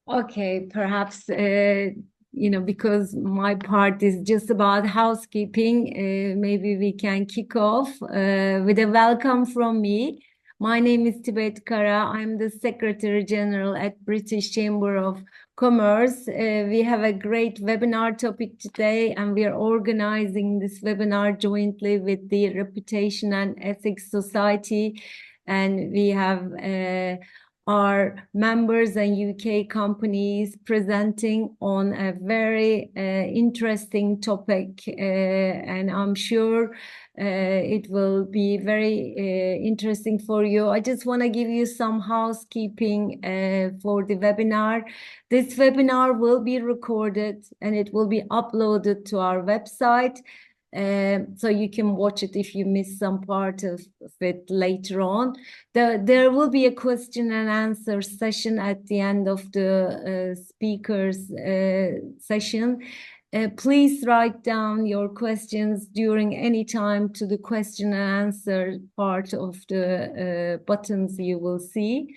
Okay, perhaps because my part is just about housekeeping, maybe we can kick off with a welcome from me. My name is Tibet Kara. I'm the Secretary General at British Chamber of Commerce. We have a great webinar topic today, and we are organizing this webinar jointly with the Reputation and Ethics Society, and we have our members and UK companies presenting on a very interesting topic, and I'm sure it will be very interesting for you. I just want to give you some housekeeping for the webinar. This webinar will be recorded and it will be uploaded to our website. So you can watch it if you miss some part of it later on. There will be a question and answer session at the end of the speakers session. Please write down your questions during any time to the question and answer part of the buttons you will see.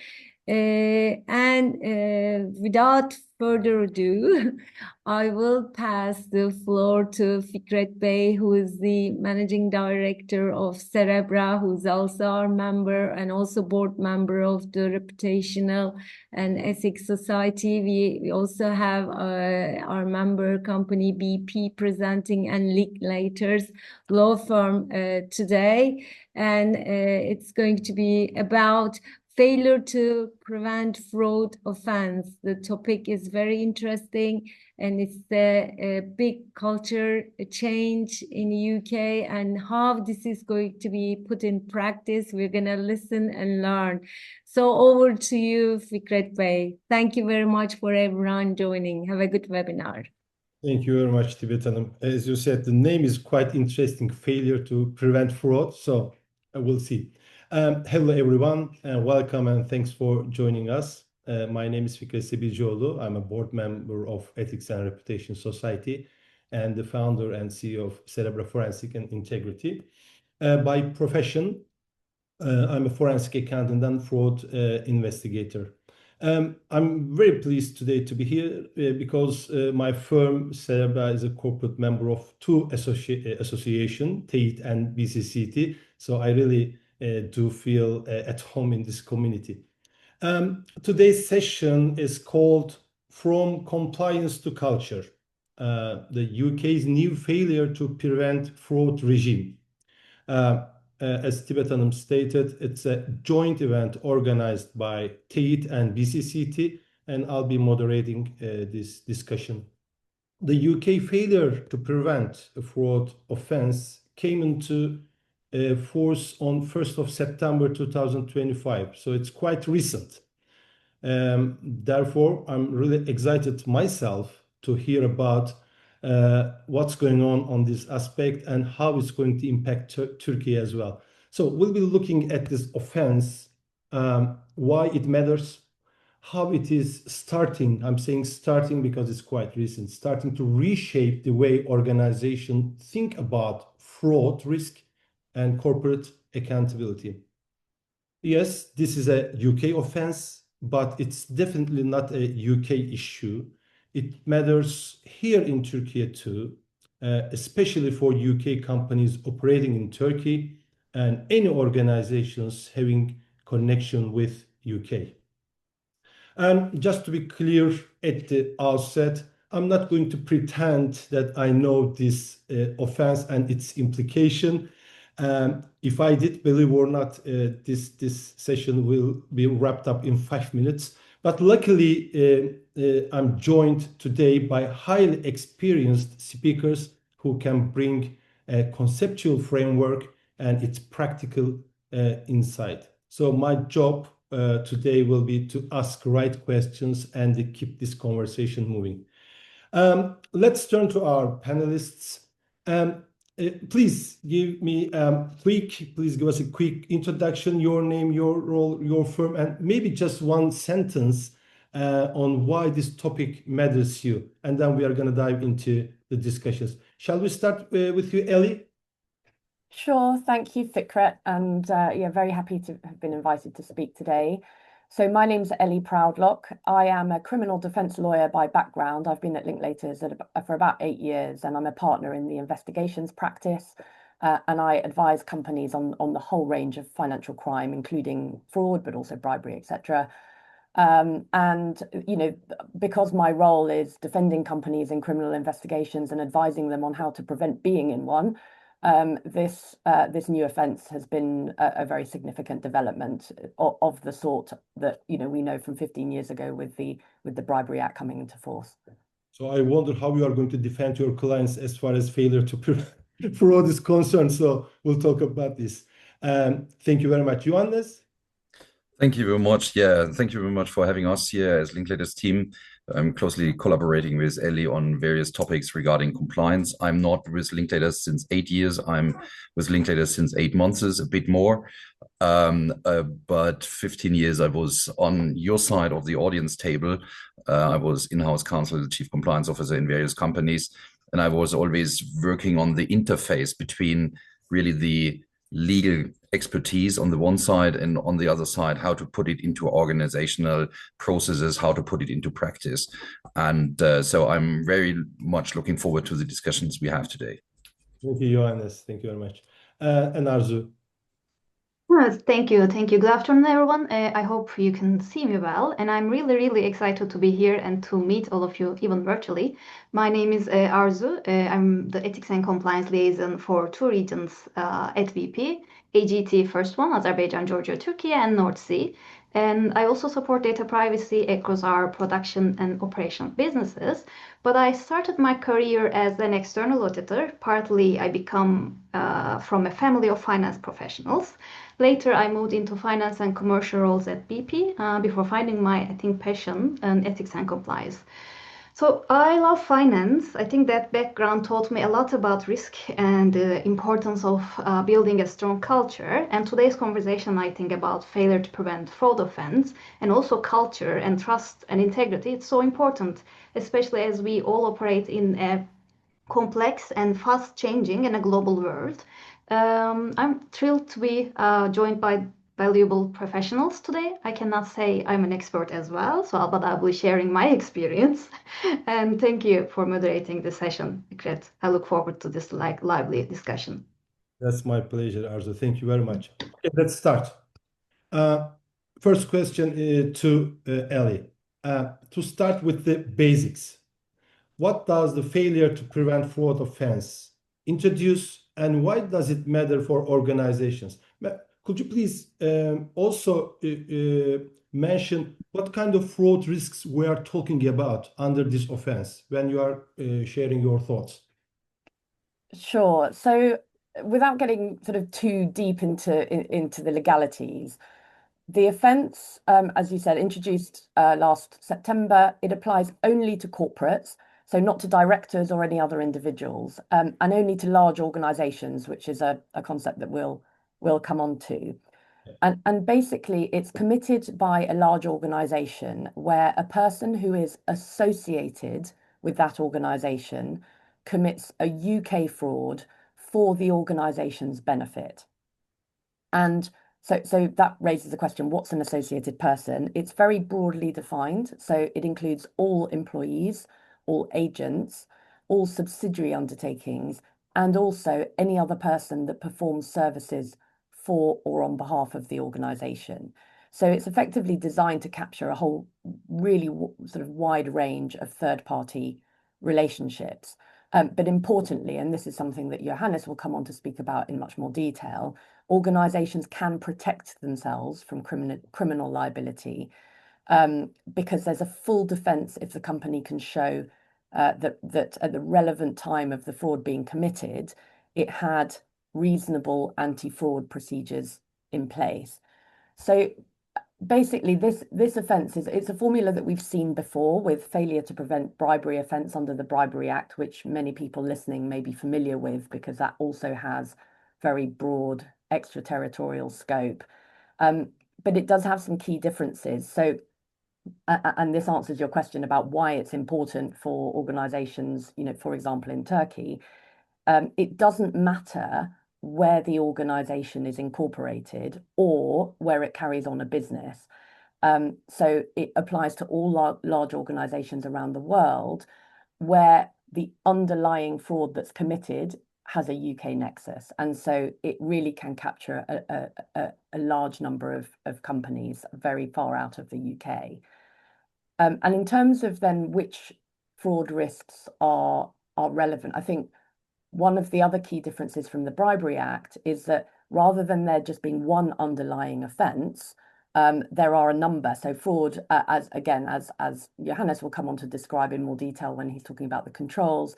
Without further ado, I will pass the floor to Fikret Bey, who is the Managing Director of Cerebra, who's also our member and also board member of the Reputational and Ethics Society. We also have our member company BP presenting, and Linklaters law firm today. And it's going to be about failure to prevent fraud offense. The topic is very interesting, and it's a big culture change in the UK, and how this is going to be put in practice. We're going to listen and learn. So over to you, Fikret Bey. Thank you very much for everyone joining. Have a good webinar. Thank you very much, Tibet Hanım. As you said, the name is quite interesting, failure to prevent fraud. So we'll see. Hello, everyone, and welcome, and thanks for joining us. My name is Fikret Sebicioğlu. I'm a board member of Ethics and Reputation Society and the founder and CEO of Cerebra Forensic and Integrity. By profession, I'm a forensic accountant and fraud investigator. I'm very pleased today to be here because my firm, Cerebra, is a corporate member of two associations, TEİD and BCCT. So I really do feel at home in this community. Today's session is called From Compliance to Culture, the UK's new failure to prevent fraud regime. As Tibet Hanım stated, it's a joint event organized by TEİD and BCCT, and I'll be moderating this discussion. The UK failure to prevent a fraud offense came into force on 1st of September 2025, so it's quite recent. Therefore, I'm really excited myself to hear about what's going on this aspect and how it's going to impact Turkey as well. So we'll be looking at this offense, why it matters, how it is starting. I'm saying starting because it's quite recent, starting to reshape the way organizations think about fraud risk and corporate accountability. Yes, this is a UK offense, but it's definitely not a UK issue. It matters here in Turkey too, especially for UK companies operating in Turkey and any organizations having connection with UK. And just to be clear at the outset, I'm not going to pretend that I know this offense and its implication. If I did, believe or not, this session will be wrapped up in 5 minutes. But luckily, I'm joined today by highly experienced speakers who can bring a conceptual framework and its practical insight. So my job today will be to ask right questions and to keep this conversation moving. Let's turn to our panelists. Please give us a quick introduction, your name, your role, your firm, and maybe just one sentence on why this topic matters to you. And then we are going to dive into the discussions. Shall we start with you, Ellie? Sure, thank you, Fikret, and yeah, very happy to have been invited to speak today. So my name's Ellie Proudlock. I am a criminal defence lawyer by background. I've been at Linklaters for about 8 years, and I'm a partner in the investigations practice. And I advise companies on the whole range of financial crime, including fraud, but also bribery, etc. And, because my role is defending companies in criminal investigations and advising them on how to prevent being in one, this new offence has been a very significant development of the sort that we know from 15 years ago with the Bribery Act coming into force. So I wonder how you are going to defend your clients as far as failure to fraud is concerned. So we'll talk about this. Thank you very much, Johannes. Thank you very much. Yeah, thank you very much for having us here as Linklaters team. I'm closely collaborating with Ellie on various topics regarding compliance. I'm not with Linklaters since 8 years. I'm with Linklaters since 8 months, a bit more. But 15 years I was on your side of the audience table. I was in-house counsel, chief compliance officer in various companies, and I was always working on the interface between really the legal expertise on the one side and on the other side, how to put it into organizational processes, how to put it into practice. And so I'm very much looking forward to the discussions we have today. Thank you, Johannes. Thank you very much. And Arzu. Yes, thank you. Thank you. Good afternoon, everyone. I hope you can see me well. And I'm really, really excited to be here and to meet all of you, even virtually. My name is Arzu. I'm the Ethics and Compliance Liaison for 2 regions at VP. AGT, first one, Azerbaijan, Georgia, Turkey, and North Sea. And I also support data privacy across our production and operational businesses. But I started my career as an external auditor. Partly, I become from a family of finance professionals. Later, I moved into finance and commercial roles at BP before finding my, passion in ethics and compliance. So I love finance. I think that background taught me a lot about risk and the importance of building a strong culture. And today's conversation, I think, about failure to prevent fraud offense and also culture and trust and integrity. It's so important, especially as we all operate in a complex and fast changing in a global world. I'm thrilled to be joined by valuable professionals today. I cannot say I'm an expert as well, but I'll be sharing my experience. And thank you for moderating the session, Ikret. I look forward to this lively discussion. That's my pleasure, Arzu. Thank you very much. Okay, let's start. First question to Ellie. To start with the basics, what does the failure to prevent fraud offense introduce, and why does it matter for organizations? Could you please also mention what kind of fraud risks we are talking about under this offense when you are sharing your thoughts? Sure. So without getting sort of too deep into the legalities, the offence, as you said, introduced last September, it applies only to corporates, so not to directors or any other individuals, and only to large organisations, which is a concept that we'll come on to. And basically, it's committed by a large organisation where a person who is associated with that organisation commits a UK fraud for the organisation's benefit. And so that raises the question, what's an associated person? It's very broadly defined. So it includes all employees, all agents, all subsidiary undertakings, and also any other person that performs services for or on behalf of the organization. So it's effectively designed to capture a whole really sort of wide range of third-party relationships. But importantly, and this is something that Johannes will come on to speak about in much more detail, organizations can protect themselves from criminal liability because there's a full defense if the company can show that at the relevant time of the fraud being committed, it had reasonable anti-fraud procedures in place. So basically, this offence it's a formula that we've seen before with failure to prevent bribery offence under the Bribery Act, which many people listening may be familiar with because that also has very broad extraterritorial scope. But it does have some key differences. So, and this answers your question about why it's important for organizations, for example, in Turkey. It doesn't matter where the organization is incorporated or where it carries on a business. So it applies to all large organizations around the world where the underlying fraud that's committed has a UK nexus. And so it really can capture a large number of companies very far out of the UK. And in terms of then which fraud risks are relevant, I think one of the other key differences from the Bribery Act is that rather than there just being one underlying offence, there are a number. So fraud, as Johannes will come on to describe in more detail when he's talking about the controls,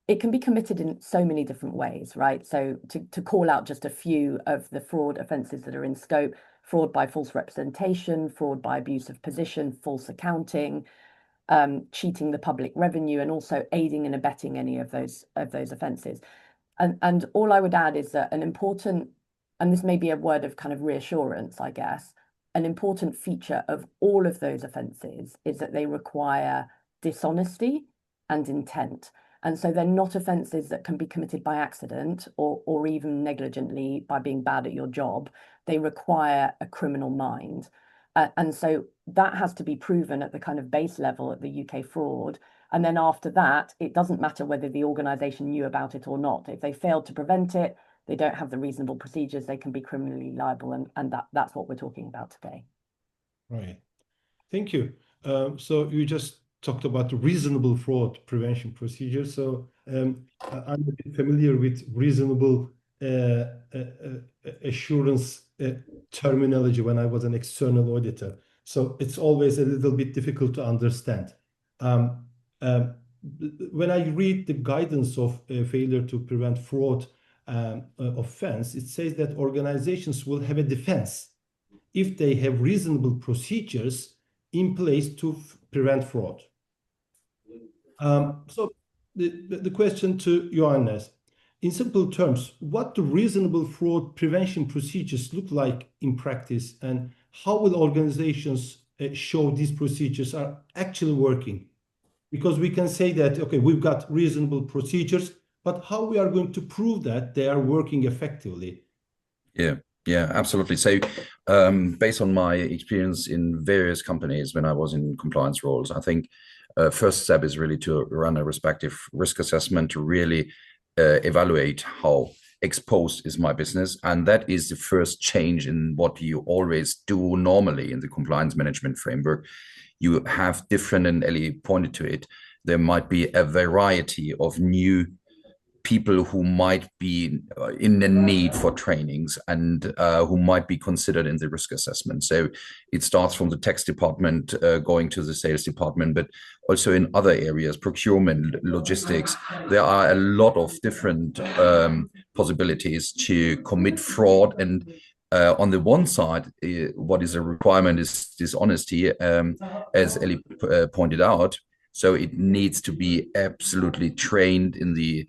it can be committed in so many different ways, right? So to call out just a few of the fraud offences that are in scope: fraud by false representation, fraud by abuse of position, false accounting, cheating the public revenue, and also aiding and abetting any of those offences. And all I would add is that an important, and this may be a word of kind of reassurance, I guess, an important feature of all of those offences is that they require dishonesty and intent. And so they're not offences that can be committed by accident or even negligently by being bad at your job. They require a criminal mind. And so that has to be proven at the kind of base level at the UK fraud. And then after that, it doesn't matter whether the organisation knew about it or not. If they failed to prevent it, they don't have the reasonable procedures, they can be criminally liable. And that's what we're talking about today. Right. Thank you. So you just talked about reasonable fraud prevention procedures. So I'm a bit familiar with reasonable assurance terminology when I was an external auditor. So it's always a little bit difficult to understand. When I read the guidance of failure to prevent fraud offense, it says that organizations will have a defense if they have reasonable procedures in place to prevent fraud. So the question to Johannes, in simple terms, what do reasonable fraud prevention procedures look like in practice, and how will organizations show these procedures are actually working? Because we can say that, okay, we've got reasonable procedures, but how we are going to prove that they are working effectively? Yeah, absolutely. So based on my experience in various companies when I was in compliance roles, I think first step is really to run a respective risk assessment to really evaluate how exposed is my business. And that is the first change in what you always do normally in the compliance management framework. You have different, and Ellie pointed to it, there might be a variety of new people who might be in the need for trainings and who might be considered in the risk assessment. So it starts from the tax department going to the sales department, but also in other areas, procurement, logistics. There are a lot of different possibilities to commit fraud. And on the one side, what is a requirement is dishonesty, as Ellie pointed out. So it needs to be absolutely trained in the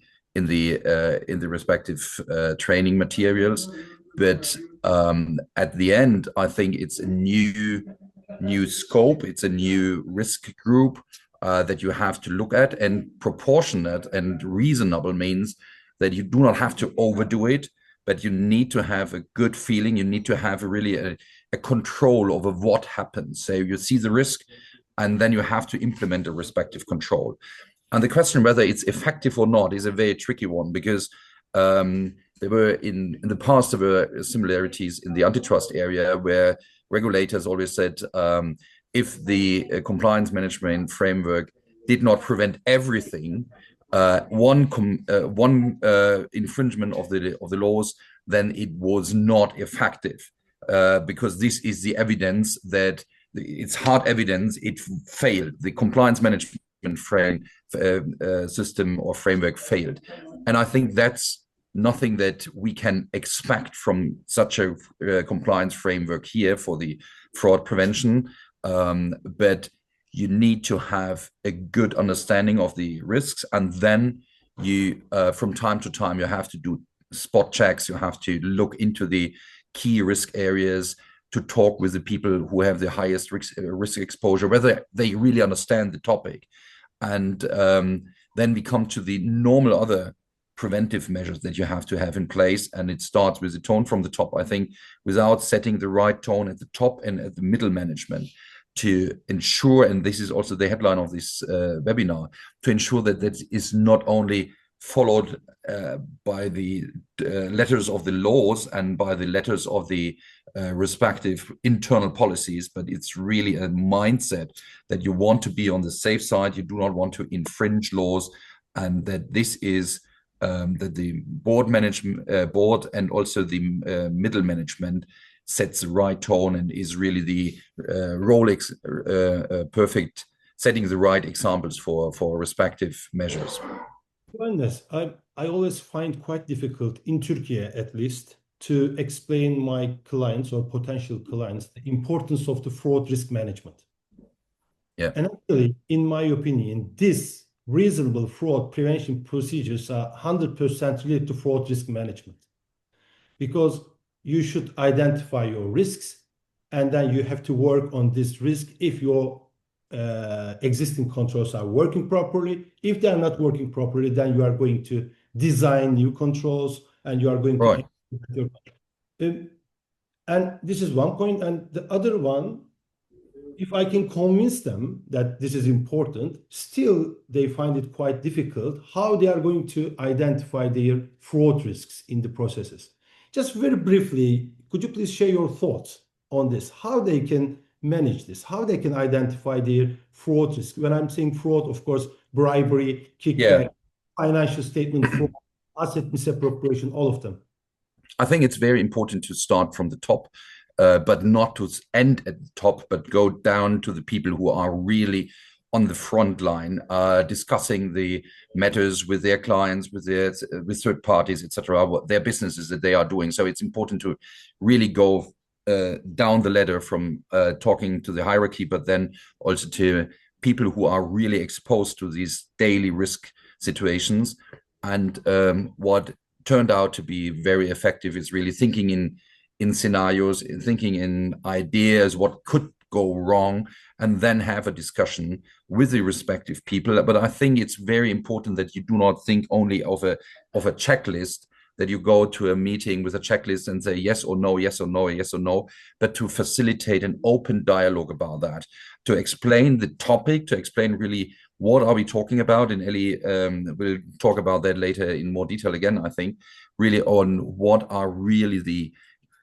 respective training materials. But at the end, I think it's a new scope, it's a new risk group that you have to look at, and proportionate and reasonable means that you do not have to overdo it, but you need to have a good feeling, you need to have really a control over what happens. So you see the risk, and then you have to implement a respective control. And the question whether it's effective or not is a very tricky one, because there were in the past, there were similarities in the antitrust area where regulators always said if the compliance management framework did not prevent everything, one infringement of the laws, then it was not effective, because this is the evidence that it's hard evidence it failed. The compliance management system or framework failed. And I think that's nothing that we can expect from such a compliance framework here for the fraud prevention. But you need to have a good understanding of the risks, and then you from time to time you have to do spot checks, you have to look into the key risk areas, to talk with the people who have the highest risk exposure, whether they really understand the topic. And then we come to the normal other preventive measures that you have to have in place. And it starts with the tone from the top, I think, without setting the right tone at the top and at the middle management to ensure, and this is also the headline of this webinar, to ensure that that is not only followed by the letters of the laws and by the letters of the respective internal policies, but it's really a mindset that you want to be on the safe side. You do not want to infringe laws, and that this is that the board and also the middle management sets the right tone and is really the perfect setting the right examples for respective measures. Goodness, I always find quite difficult in Turkey, at least, to explain my clients or potential clients the importance of the fraud risk management. Yeah. And actually, in my opinion, this reasonable fraud prevention procedures are 100% related to fraud risk management, because you should identify your risks and then you have to work on this risk if your existing controls are working properly. If they are not working properly, then you are going to design new controls and you are going Right. to. And this is one point. And the other one, if I can convince them that this is important, still they find it quite difficult how they are going to identify their fraud risks in the processes. Just very briefly, could you please share your thoughts on this, how they can manage this, how they can identify their fraud risk? When I'm saying fraud, of course, bribery, kickback, financial statement fraud, asset misappropriation, all of them. I think it's very important to start from the top, but not to end at the top, but go down to the people who are really on the front line, discussing the matters with their clients, with third parties, etc., what their businesses that they are doing. So it's important to really go down the ladder from talking to the hierarchy, but then also to people who are really exposed to these daily risk situations. And what turned out to be very effective is really thinking in scenarios, thinking in ideas, what could go wrong, and then have a discussion with the respective people. But I think it's very important that you do not think only of a checklist, that you go to a meeting with a checklist and say yes or no, yes or no, yes or no, but to facilitate an open dialogue about that, to explain the topic, to explain really what are we talking about. And Ellie will talk about that later in more detail again, I think, really on what are really the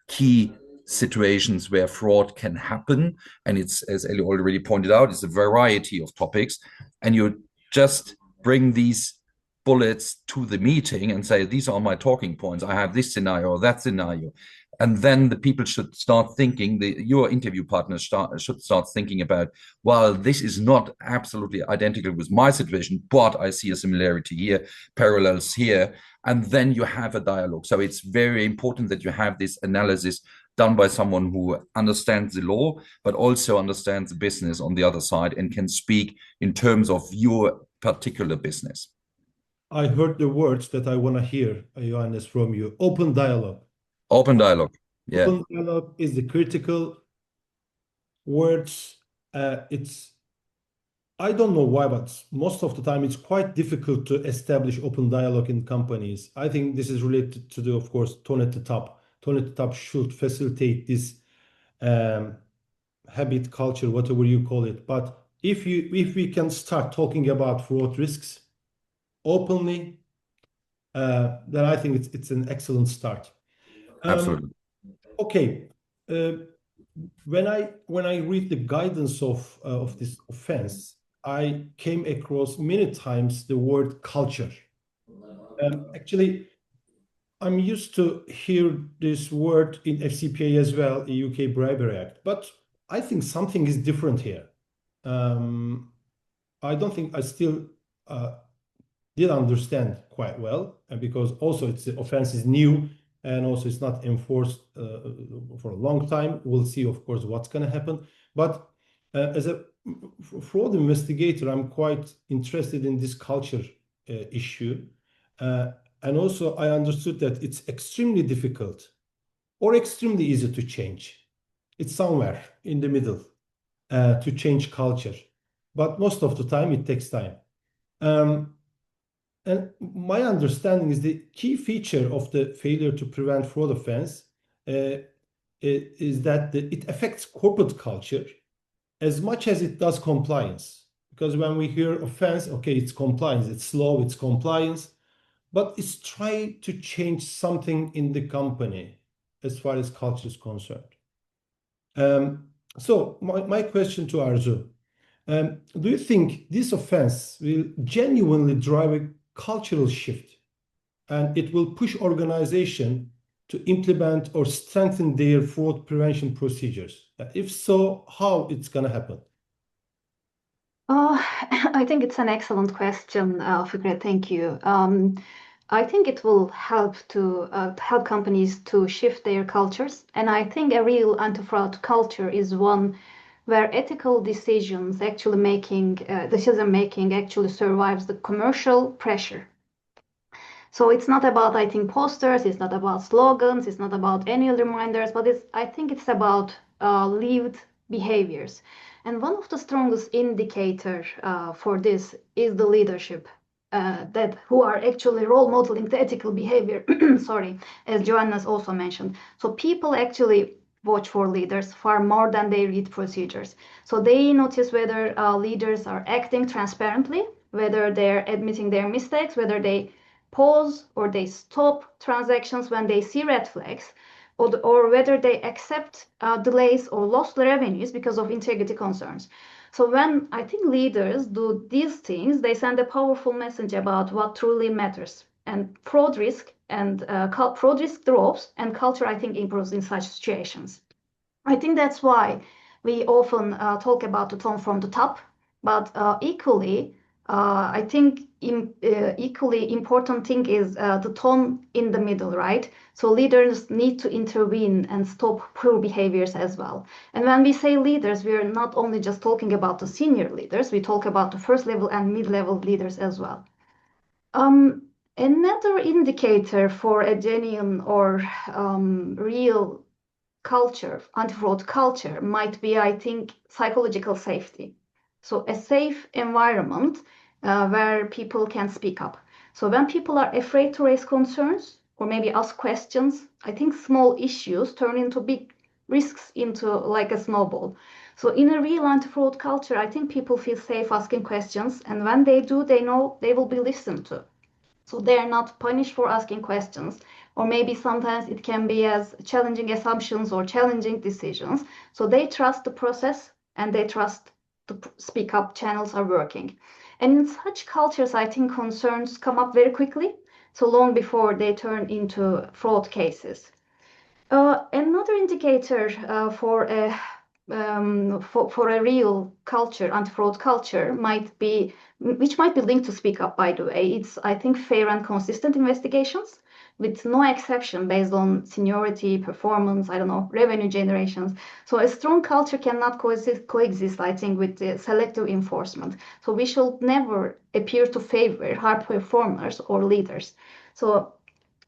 key situations where fraud can happen. And it's, as Ellie already pointed out, it's a variety of topics. And you just bring these bullets to the meeting and say, these are my talking points. I have this scenario or that scenario. And then the people should start thinking, your interview partners should start thinking about, well, this is not absolutely identical with my situation, but I see a similarity here, parallels here. And then you have a dialogue. So it's very important that you have this analysis done by someone who understands the law, but also understands the business on the other side and can speak in terms of your particular business. I heard the words that I want to hear, Johannes, from you. Open dialogue. Open dialogue. Yeah. Open dialogue is the critical words. I don't know why, but most of the time it's quite difficult to establish open dialogue in companies. I think this is related to the, of course, tone at the top. Tone at the top should facilitate this habit, culture, whatever you call it. But if we can start talking about fraud risks openly, then I think it's an excellent start. Absolutely. Okay. When I read the guidance of this offense, I came across many times the word culture. Actually, I'm used to hear this word in FCPA as well, the UK Bribery Act, but I think something is different here. I don't think I still did understand quite well, and because also the offense is new and also it's not enforced for a long time. We'll see, of course, what's going to happen. But as a fraud investigator, I'm quite interested in this culture issue. And also I understood that it's extremely difficult or extremely easy to change. It's somewhere in the middle to change culture. But most of the time it takes time. And my understanding is the key feature of the failure to prevent fraud offense is that it affects corporate culture as much as it does compliance. Because when we hear offense, okay, it's compliance, it's slow, it's compliance, but it's trying to change something in the company as far as culture is concerned. So my question to Arzu, do you think this offense will genuinely drive a cultural shift and it will push organization to implement or strengthen their fraud prevention procedures? If so, how it's going to happen? I think it's an excellent question, Fikret. Thank you. I think it will help to help companies to shift their cultures, and I think a real anti-fraud culture is one where ethical decisions actually decision making actually survives the commercial pressure. So it's not about, I think, posters, it's not about slogans, it's not about annual reminders, but I think it's about lived behaviors. And one of the strongest indicators for this is the leadership that who are actually role modeling the ethical behavior. Sorry, as Joanna's also mentioned. So people actually watch for leaders far more than they read procedures. So they notice whether leaders are acting transparently, whether they're admitting their mistakes, whether they pause or they stop transactions when they see red flags, or whether they accept delays or lost revenues because of integrity concerns. So when I think leaders do these things, they send a powerful message about what truly matters. And fraud risk drops, and culture, I think, improves in such situations. I think that's why we often talk about the tone from the top, but equally, I think equally important thing is the tone in the middle, right? So leaders need to intervene and stop poor behaviors as well. And when we say leaders, we are not only just talking about the senior leaders, we talk about the first level and mid-level leaders as well. Another indicator for a genuine or real culture, anti-fraud culture, might be, I think, psychological safety. So a safe environment where people can speak up. So when people are afraid to raise concerns or maybe ask questions, I think small issues turn into big risks into like a snowball. So in a real anti-fraud culture, I think people feel safe asking questions, and when they do, they know they will be listened to. So they are not punished for asking questions, or maybe sometimes it can be as challenging assumptions or challenging decisions. So they trust the process and they trust the speak up channels are working. And in such cultures, I think concerns come up very quickly, so long before they turn into fraud cases. Another indicator for a real culture, anti-fraud culture, which might be linked to speak up, by the way. It's, I think, fair and consistent investigations with no exception based on seniority, performance, I don't know, revenue generations. So a strong culture cannot coexist, I think, with the selective enforcement. So we should never appear to favor hard performers or leaders. So,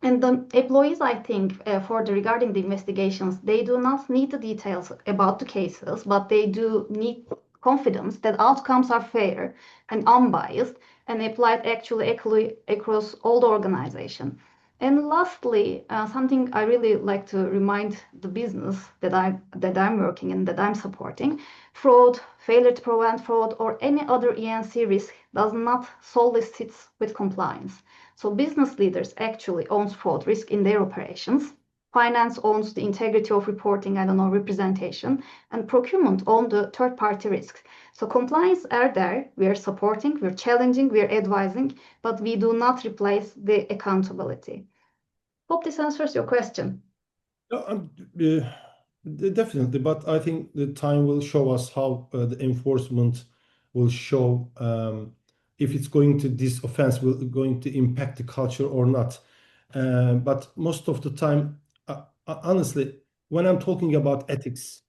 and the employees, I think, regarding the investigations, they do not need the details about the cases, but they do need confidence that outcomes are fair and unbiased and applied actually equally across all the organization. And lastly, something I really like to remind the business that I'm working in, that I'm supporting: fraud, failure to prevent fraud, or any other E&C risk does not solely sit with compliance. So business leaders actually own fraud risk in their operations. Finance owns the integrity of reporting, I don't know, representation, and procurement owns the third-party risks. So compliance are there, we are supporting, we're challenging, we're advising, but we do not replace the accountability. Hope this answers your question. Definitely, but I think the time will show us how the enforcement will show if it's this offense going to impact the culture or not. But most of the time, honestly, when I'm talking about ethics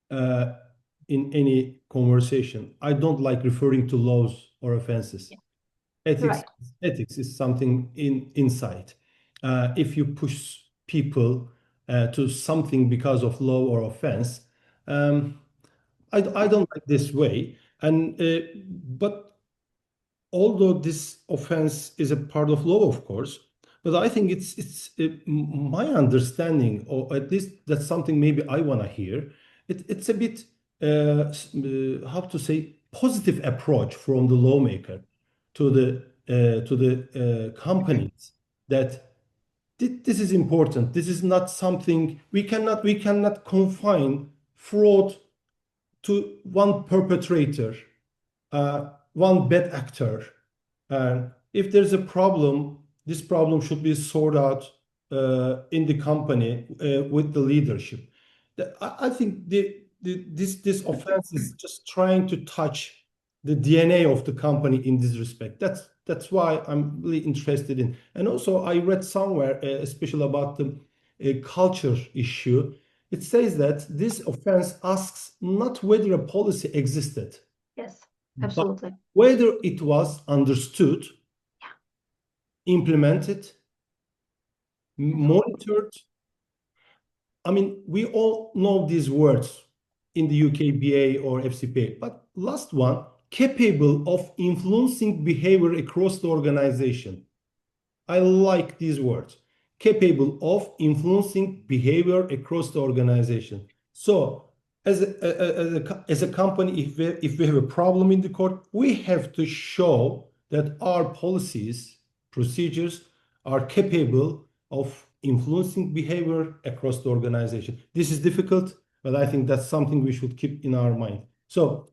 in any conversation, I don't like referring to laws or offenses. Right. Ethics is something inside. If you push people to something because of law or offense, I don't like this way. But although this offense is a part of law, of course, but I think it's my understanding, or at least that's something maybe I want to hear. It's a bit how to say, positive approach from the lawmaker to the companies, that this is important. This is not something we cannot confine fraud to one perpetrator, one bad actor. And if there's a problem, this problem should be sorted out in the company with the leadership. I think this offense is just trying to touch the DNA of the company in this respect. That's why I'm really interested in. And also, I read somewhere, especially about the culture issue. It says that this offense asks not whether a policy existed, Yes, but absolutely. whether it was understood, implemented, monitored. I mean, we all know these words in the UK BA or FCPA, but last one, capable of influencing behavior across the organization. I like these words, capable of influencing behavior across the organization. So as a company, if we have a problem in the court, we have to show that our policies, procedures are capable of influencing behavior across the organization. This is difficult, but I think that's something we should keep in our mind. So,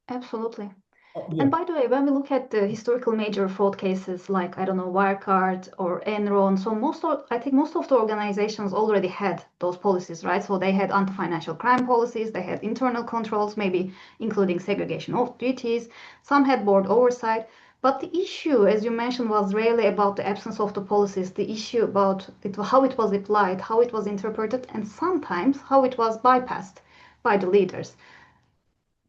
Absolutely. yeah. And by the way, when we look at the historical major fraud cases like, I don't know, Wirecard or Enron, so I think most of the organizations already had those policies, right? So they had anti-financial crime policies, they had internal controls, maybe including segregation of duties. Some had board oversight. But the issue, as you mentioned, was really about the absence of the policies, the issue about how it was applied, how it was interpreted, and sometimes how it was bypassed by the leaders.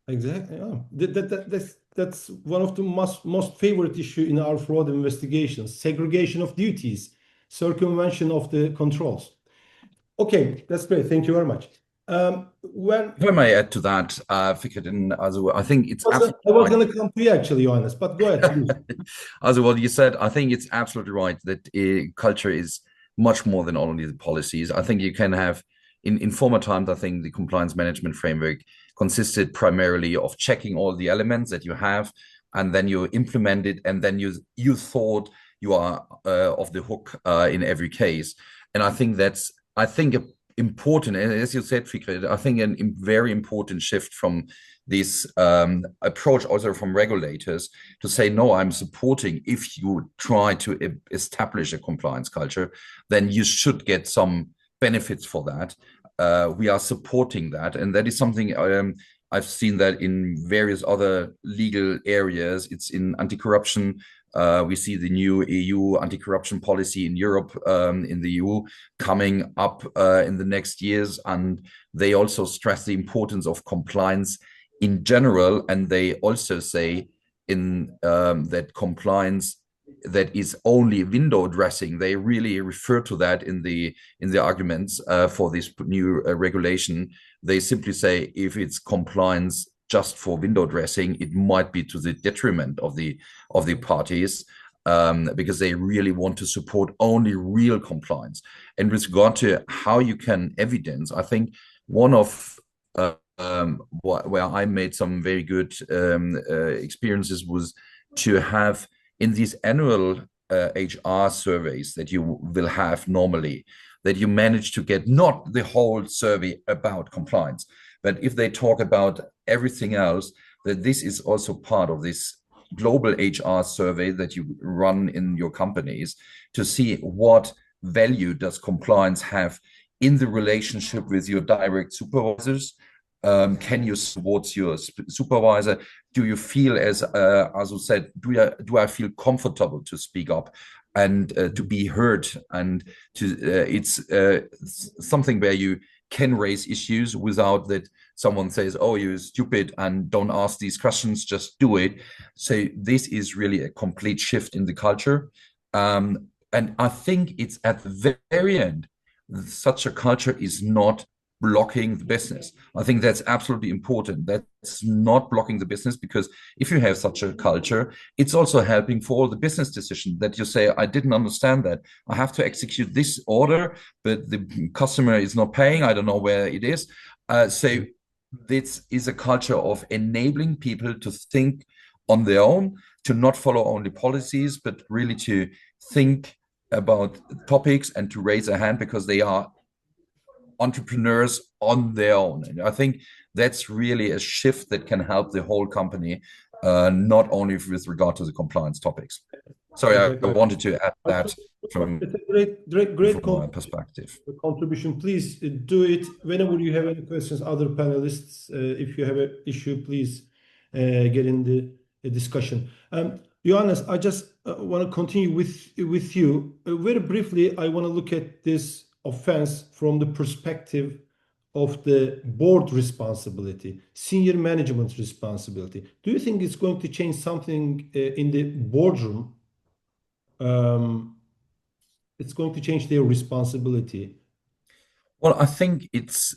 Exactly. Yeah. That's one of the most favorite issue in our fraud investigations: segregation of duties, circumvention of the controls. Okay, that's great. Thank you very much. If I may add to that, Fikret, I think it's I absolutely was right. going to come to you actually, Johannes, but go ahead, please. Also, what you said, I think it's absolutely right that culture is much more than only the policies. I think you can have, in former times, I think the compliance management framework consisted primarily of checking all the elements that you have, and then you implement it, and then you thought you are off the hook in every case. And I think that's important, and as you said, Fikret, I think a very important shift from this approach also from regulators to say, no, I'm supporting. If you try to establish a compliance culture, then you should get some benefits for that. We are supporting that, and that is something I've seen that in various other legal areas. It's in anti-corruption. We see the new EU anti-corruption policy in Europe, in the EU, coming up in the next years, and they also stress the importance of compliance in general, and they also say in that compliance that is only window dressing. They really refer to that in the arguments for this new regulation. They simply say if it's compliance just for window dressing, it might be to the detriment of the parties, because they really want to support only real compliance. And with regard to how you can evidence, I think one of where I made some very good experiences was to have in these annual HR surveys that you will have normally, that you manage to get not the whole survey about compliance, but if they talk about everything else, that this is also part of this global HR survey that you run in your companies to see what value does compliance have in the relationship with your direct supervisors. Can you support your supervisor? Do you feel, as Azu said, do I feel comfortable to speak up and to be heard? And to it's something where you can raise issues without that someone says, oh, you're stupid and don't ask these questions, just do it. So this is really a complete shift in the culture. And I think it's at the very end, such a culture is not blocking the business. I think that's absolutely important. That's not blocking the business, because if you have such a culture, it's also helping for all the business decision that you say, I didn't understand that. I have to execute this order, but the customer is not paying. I don't know where it is. So this is a culture of enabling people to think on their own, to not follow only policies, but really to think about topics and to raise a hand because they are entrepreneurs on their own. And I think that's really a shift that can help the whole company, not only with regard to the compliance topics. Sorry, I wanted to add that from It's a great my perspective. contribution. Please do it whenever you have any questions, other panelists. If you have an issue, please get in the discussion. Johannes, I just want to continue with you. Very briefly, I want to look at this offense from the perspective of the board responsibility, senior management responsibility. Do you think it's going to change something in the boardroom? It's going to change their responsibility. Well, I think it's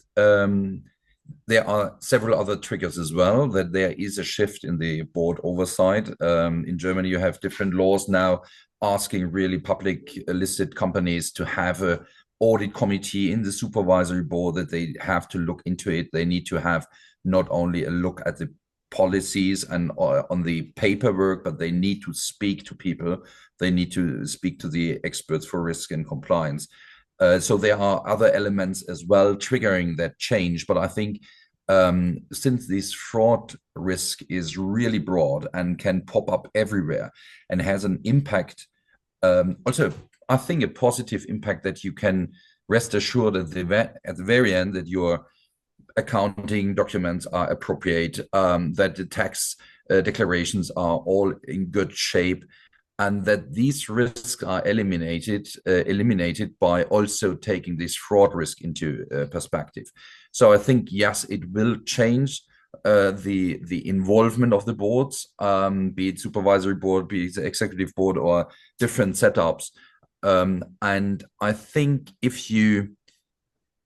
there are several other triggers as well, that there is a shift in the board oversight. In Germany, you have different laws now asking really public listed companies to have a audit committee in the supervisory board, that they have to look into it. They need to have not only a look at the policies and on the paperwork, but they need to speak to people. They need to speak to the experts for risk and compliance. So there are other elements as well triggering that change. But I think since this fraud risk is really broad and can pop up everywhere and has an impact, also I think a positive impact, that you can rest assured at the very end that your accounting documents are appropriate, that the tax declarations are all in good shape, and that these risks are eliminated by also taking this fraud risk into perspective. So I think, yes, it will change the involvement of the boards, be it supervisory board, be it the executive board, or different setups. And I think if you,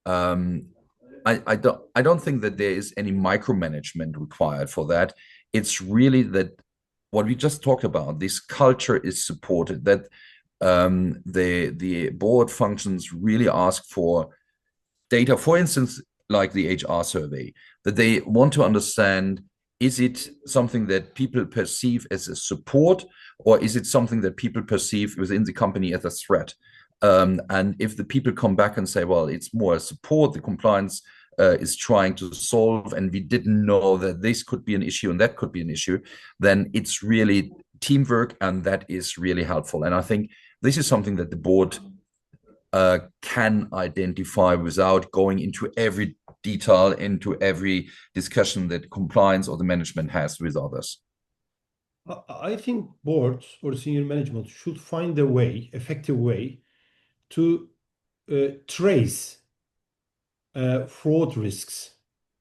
I don't think that there is any micromanagement required for that. It's really that what we just talked about, this culture is supported, that the board functions really ask for data, for instance, like the HR survey, that they want to understand, is it something that people perceive as a support, or is it something that people perceive within the company as a threat? And if the people come back and say, well, it's more a support, the compliance is trying to solve, and we didn't know that this could be an issue and that could be an issue, then it's really teamwork, and that is really helpful. And I think this is something that the board can identify without going into every detail, into every discussion that compliance or the management has with others. I think boards or senior management should find a way, effective way, to trace fraud risks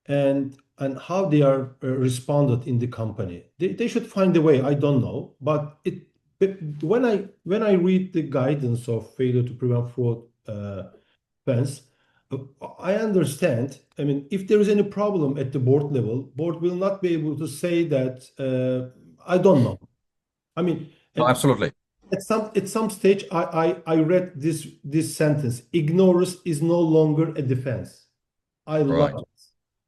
and how they are responded in the company. They should find a way. I don't know, but when I read the guidance of failure to prevent fraud offense, I understand. I mean, if there is any problem at the board level, board will not be able to say that I don't know. I mean, absolutely. At some stage, I read this sentence: ignorance is no longer a defense. I love it.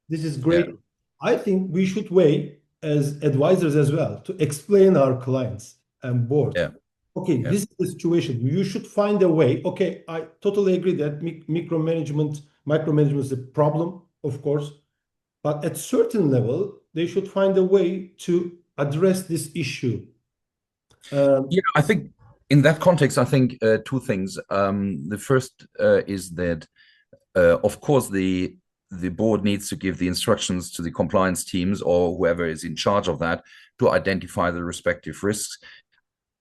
This is great. Yeah. I think we should weigh as advisors as well to explain our clients and board. Yeah. Okay, this is the situation. You should find a way. Okay, I totally agree that micromanagement is a problem, of course, but at certain level, they should find a way to address this issue. I think in that context, I think two things. The first is that, of course, the board needs to give the instructions to the compliance teams or whoever is in charge of that to identify the respective risks.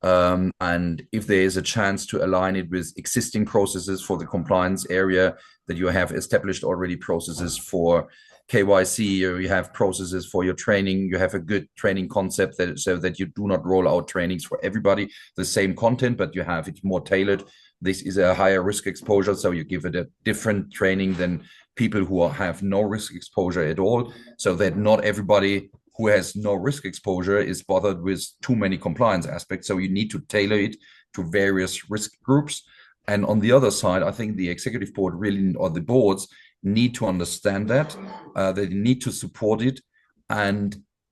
And if there is a chance to align it with existing processes for the compliance area, that you have established already processes for KYC, or you have processes for your training, you have a good training concept so that you do not roll out trainings for everybody, the same content, but you have it more tailored. This is a higher risk exposure, so you give it a different training than people who have no risk exposure at all, so that not everybody who has no risk exposure is bothered with too many compliance aspects. So you need to tailor it to various risk groups. And on the other side, I think the executive board really, or the boards, need to understand that, they need to support it. And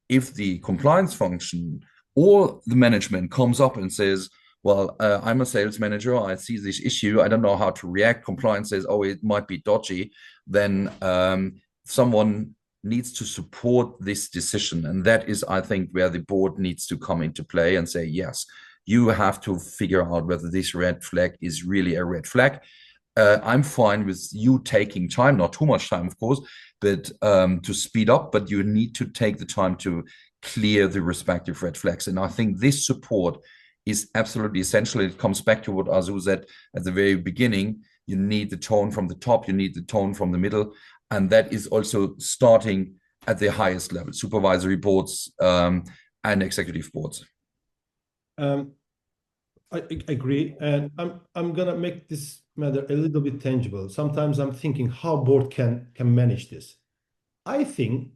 if the compliance function or the management comes up and says, well, I'm a sales manager, I see this issue, I don't know how to react, compliance says, oh, it might be dodgy, then someone needs to support this decision. And that is, I think, where the board needs to come into play and say, yes, you have to figure out whether this red flag is really a red flag. I'm fine with you taking time, not too much time, of course, but to speed up, but you need to take the time to clear the respective red flags. And I think this support is absolutely essential. It comes back to what Arzu said at the very beginning. You need the tone from the top, you need the tone from the middle, and that is also starting at the highest level, supervisory boards and executive boards. I agree, and I'm gonna make this matter a little bit tangible. Sometimes I'm thinking how board can manage this. I think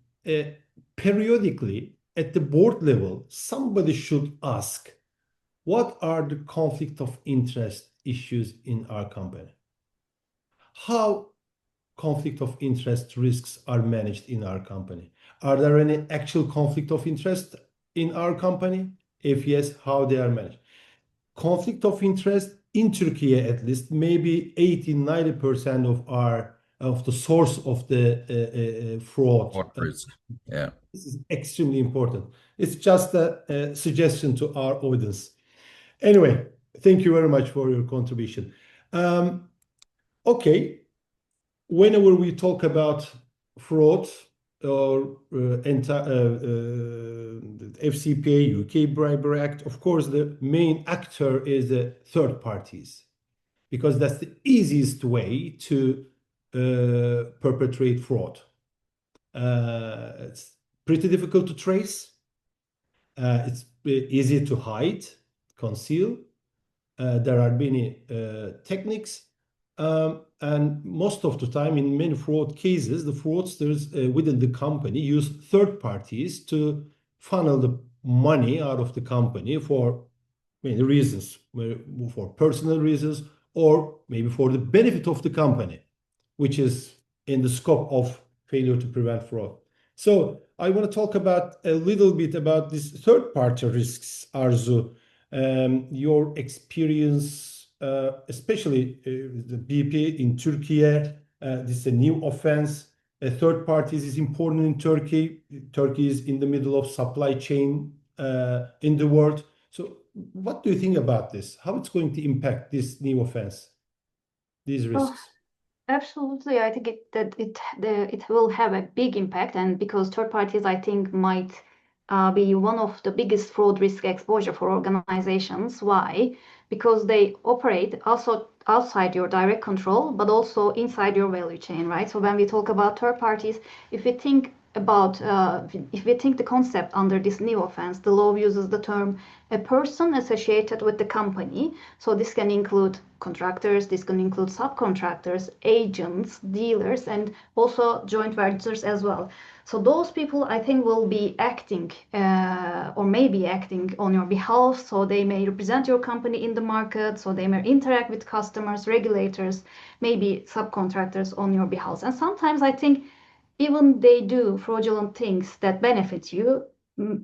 periodically at the board level, somebody should ask, what are the conflict of interest issues in our company? How conflict of interest risks are managed in our company? Are there any actual conflict of interest in our company? If yes, how they are managed? Conflict of interest in Turkey, at least, maybe 80–90% of the source of the fraud. Risk. Yeah. This is extremely important. It's just a suggestion to our audience. Anyway, thank you very much for your contribution. Okay, whenever we talk about fraud or FCPA, UK Bribery Act, of course, the main actor is the third parties, because that's the easiest way to perpetrate fraud. It's pretty difficult to trace. It's easy to hide, conceal. There are many techniques. And most of the time, in many fraud cases, the fraudsters within the company use third parties to funnel the money out of the company for many reasons, for personal reasons, or maybe for the benefit of the company, which is in the scope of failure to prevent fraud. So I want to talk about a little bit about these third-party risks, Arzu. Your experience, especially the BP in Turkey, this is a new offense. Third parties is important in Turkey. Turkey is in the middle of supply chain in the world. So what do you think about this? How it's going to impact this new offense, these risks? Absolutely, I think it will have a big impact, and because third parties, I think, might be one of the biggest fraud risk exposure for organizations. Why? Because they operate also outside your direct control, but also inside your value chain, right? So when we talk about third parties, if we think the concept under this new offense, the law uses the term a person associated with the company. So this can include contractors, this can include subcontractors, agents, dealers, and also joint ventures as well. So those people, I think, will be acting or may be acting on your behalf. So they may represent your company in the market. So they may interact with customers, regulators, maybe subcontractors on your behalf. And sometimes I think even they do fraudulent things that benefit you,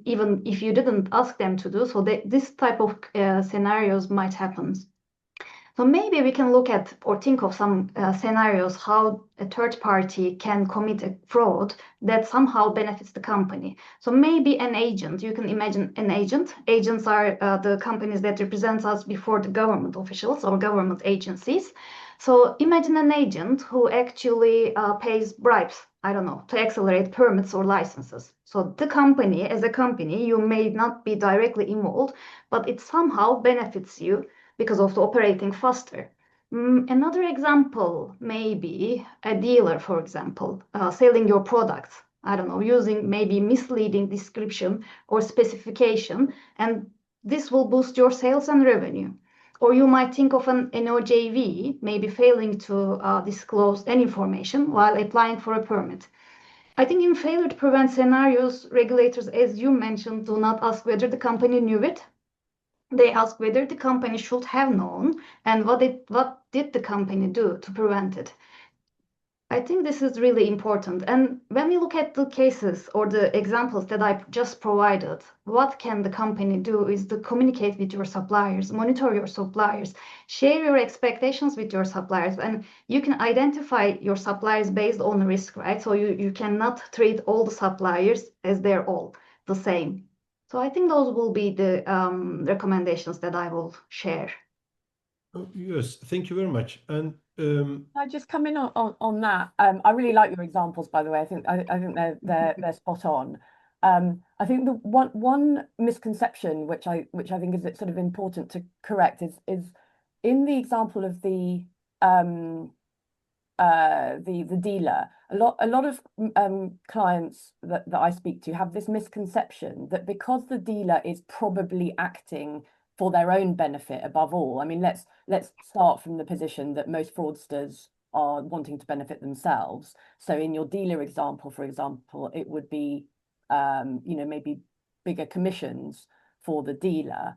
even if you didn't ask them to do. So this type of scenarios might happen. So maybe we can look at or think of some scenarios how a third party can commit a fraud that somehow benefits the company. So maybe an agent, you can imagine an agent. Agents are the companies that represent us before the government officials or government agencies. So imagine an agent who actually pays bribes, I don't know, to accelerate permits or licenses. So the company, as a company, you may not be directly involved, but it somehow benefits you because of the operating faster. Another example may be a dealer, for example, selling your products, I don't know, using maybe misleading description or specification, and this will boost your sales and revenue. Or you might think of an NOJV maybe failing to disclose any information while applying for a permit. I think in failure to prevent scenarios, regulators, as you mentioned, do not ask whether the company knew it. They ask whether the company should have known and what did the company do to prevent it. I think this is really important. And when we look at the cases or the examples that I just provided, what can the company do is to communicate with your suppliers, monitor your suppliers, share your expectations with your suppliers, and you can identify your suppliers based on risk, right? So you cannot treat all the suppliers as they're all the same. So I think those will be the recommendations that I will share. Oh, yes, thank you very much. And I just come in on that. I really like your examples, by the way. I think they're spot on. I think the one misconception which I think is sort of important to correct is in the example of the dealer. A lot of clients that I speak to have this misconception that because the dealer is probably acting for their own benefit above all. I mean, let's start from the position that most fraudsters are wanting to benefit themselves. So in your dealer example, for example, it would be maybe bigger commissions for the dealer,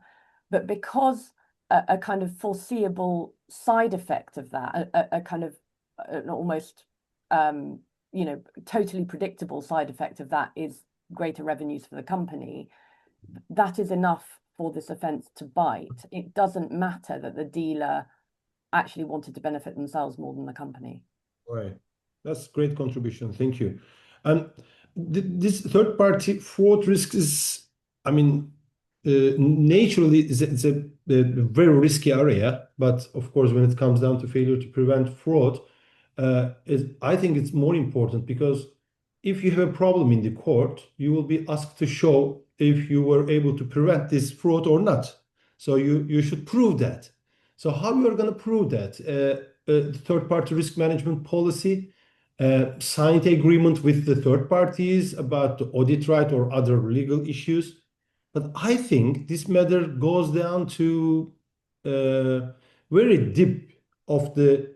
but because a kind of foreseeable side effect of that, a kind of almost totally predictable side effect of that is greater revenues for the company, that is enough for this offence to bite. It doesn't matter that the dealer actually wanted to benefit themselves more than the company. Right, that's great contribution. Thank you. And this third-party fraud risk is, I mean, naturally it's a very risky area, but of course, when it comes down to failure to prevent fraud, I think it's more important because if you have a problem in the court, you will be asked to show if you were able to prevent this fraud or not. So you should prove that. So how you are going to prove that? Third-party risk management policy, signed agreement with the third parties about the audit right or other legal issues. But I think this matter goes down to very deep of the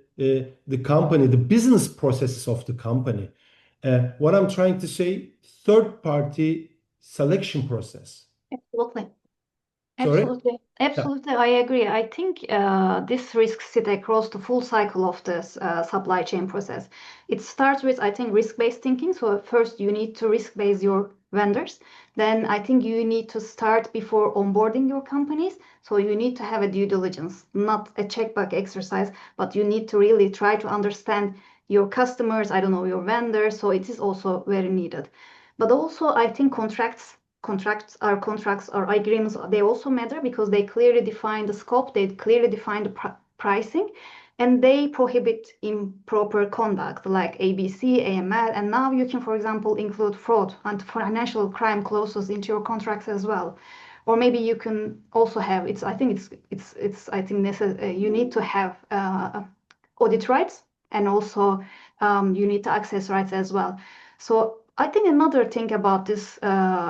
company, the business processes of the company. What I'm trying to say, third-party selection process. Absolutely. Sorry? Absolutely. Absolutely, I agree. I think this risks sit across the full cycle of this supply chain process. It starts with, I think, risk-based thinking. So first you need to risk-base your vendors. Then I think you need to start before onboarding your companies. So you need to have a due diligence, not a checkbox exercise, but you need to really try to understand your customers, I don't know, your vendors. So it is also very needed. But also I think contracts or agreements, they also matter because they clearly define the scope, they clearly define the pricing, and they prohibit improper conduct like ABC, AML, and now you can, for example, include fraud and financial crime clauses into your contracts as well. Or maybe you can also have, I think you need to have audit rights, and also you need to access rights as well. So I think another thing about this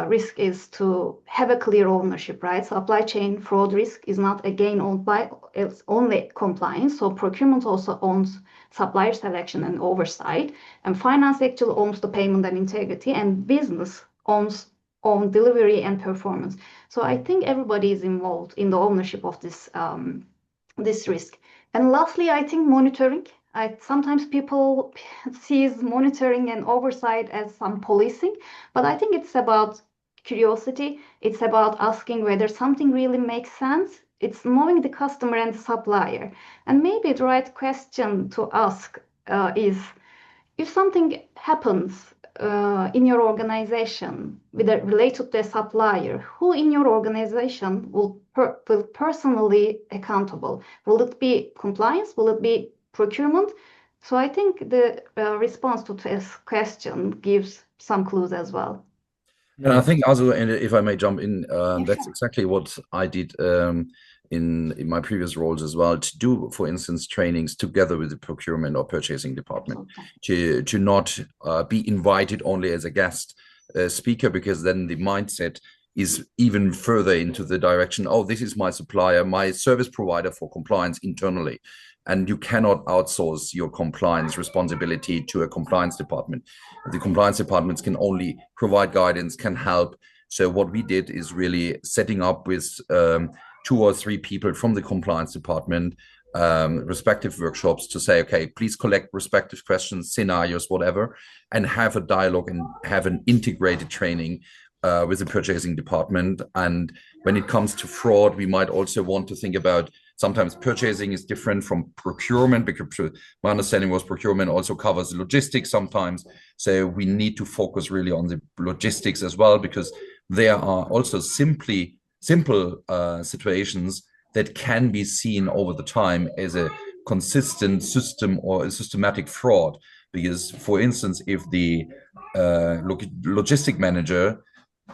risk is to have a clear ownership, right? Supply chain fraud risk is not again owned by, it's only compliance. So procurement also owns supplier selection and oversight, and finance actually owns the payment and integrity, and business owns delivery and performance. So I think everybody is involved in the ownership of this this risk. And lastly, I think monitoring. Sometimes people sees monitoring and oversight as some policing, but I think it's about curiosity. It's about asking whether something really makes sense. It's knowing the customer and the supplier. And maybe the right question to ask is, if something happens in your organization related to a supplier, who in your organization will personally accountable? Will it be compliance? Will it be procurement? So I think the response to this question gives some clues as well. And I think also, and if I may jump in, that's sure. exactly what I did in my previous roles as well, to do, for instance, trainings together with the procurement or purchasing department, to not be invited only as a guest speaker, because then the mindset is even further into the direction, oh, this is my supplier, my service provider for compliance internally. And you cannot outsource your compliance responsibility to a compliance department. The compliance departments can only provide guidance, can help. So what we did is really setting up with 2 or 3 people from the compliance department, respective workshops to say, okay, please collect respective questions, scenarios, whatever, and have a dialogue and have an integrated training with the purchasing department. And when it comes to fraud, we might also want to think about, sometimes purchasing is different from procurement, because my understanding was procurement also covers logistics sometimes. So we need to focus really on the logistics as well, because there are also simple situations that can be seen over the time as a consistent system or a systematic fraud. Because, for instance, if the logistic manager,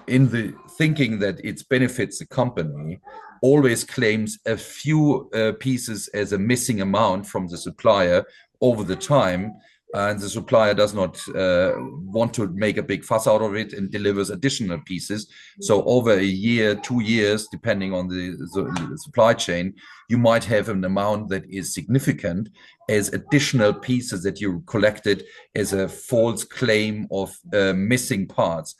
in the thinking that it benefits the company, always claims a few pieces as a missing amount from the supplier over the time, and the supplier does not want to make a big fuss out of it and delivers additional pieces. So over a year, 2 years, depending on the supply chain, you might have an amount that is significant as additional pieces that you collected as a false claim of missing parts.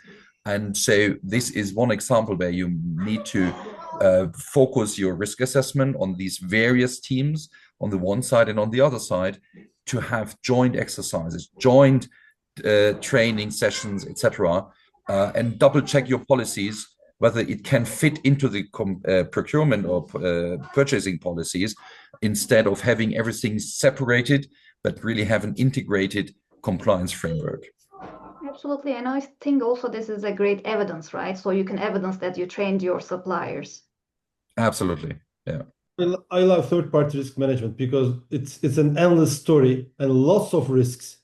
And so this is one example where you need to focus your risk assessment on these various teams on the one side, and on the other side, to have joint exercises, joint training sessions, etc., and double check your policies, whether it can fit into the procurement or purchasing policies, instead of having everything separated, but really have an integrated compliance framework. Absolutely. And I think also this is a great evidence, right? So you can evidence that you trained your suppliers. Absolutely. Yeah. I love third-party risk management because it's an endless story and lots of risks.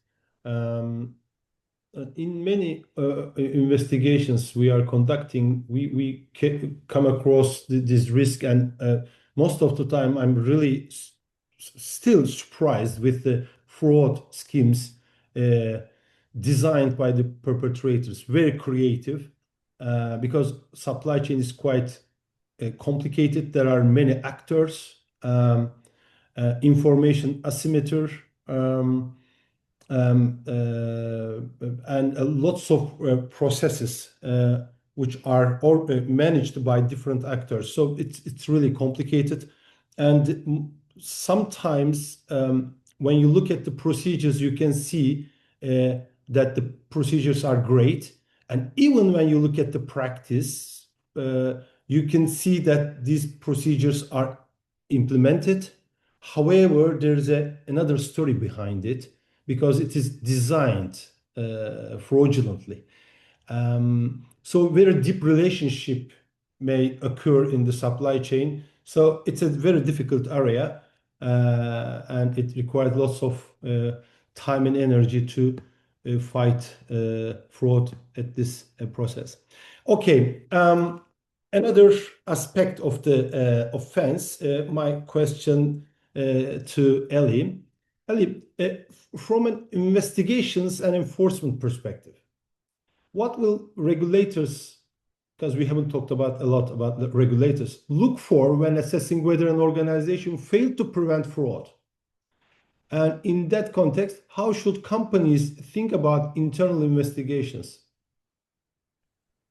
In many investigations we are conducting, we come across this risk, and most of the time I'm really still surprised with the fraud schemes designed by the perpetrators. Very creative, because supply chain is quite complicated. There are many actors, information asymmetry, and lots of processes which are all managed by different actors. So it's really complicated. And sometimes when you look at the procedures, you can see that the procedures are great. And even when you look at the practice, you can see that these procedures are implemented. However, there's another story behind it, because it is designed fraudulently. So very deep relationship may occur in the supply chain. So it's a very difficult area, and it requires lots of time and energy to fight fraud at this process. Okay. Another aspect of the offense, my question to Ellie. Ellie, from an investigations and enforcement perspective, what will regulators, because we haven't talked about a lot about the regulators, look for when assessing whether an organization failed to prevent fraud? And in that context, how should companies think about internal investigations?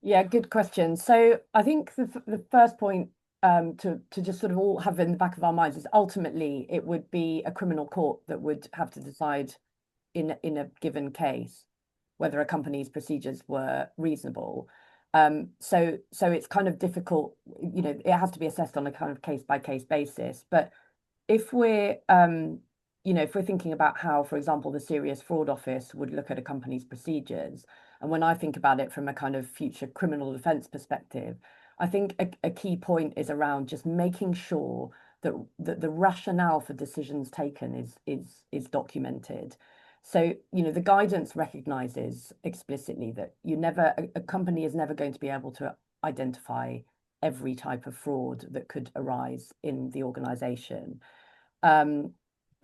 Yeah, good question. So I think the first point to just sort of all have in the back of our minds is, ultimately it would be a criminal court that would have to decide in a given case whether a company's procedures were reasonable. So it's kind of difficult, you know, it has to be assessed on a kind of case by case basis. But if we're you know, if we're thinking about how, for example, the Serious Fraud Office would look at a company's procedures, and when I think about it from a kind of future criminal defense perspective, I think a key point is around just making sure that the rationale for decisions taken is documented. So, you know, the guidance recognizes explicitly that a company is never going to be able to identify every type of fraud that could arise in the organization.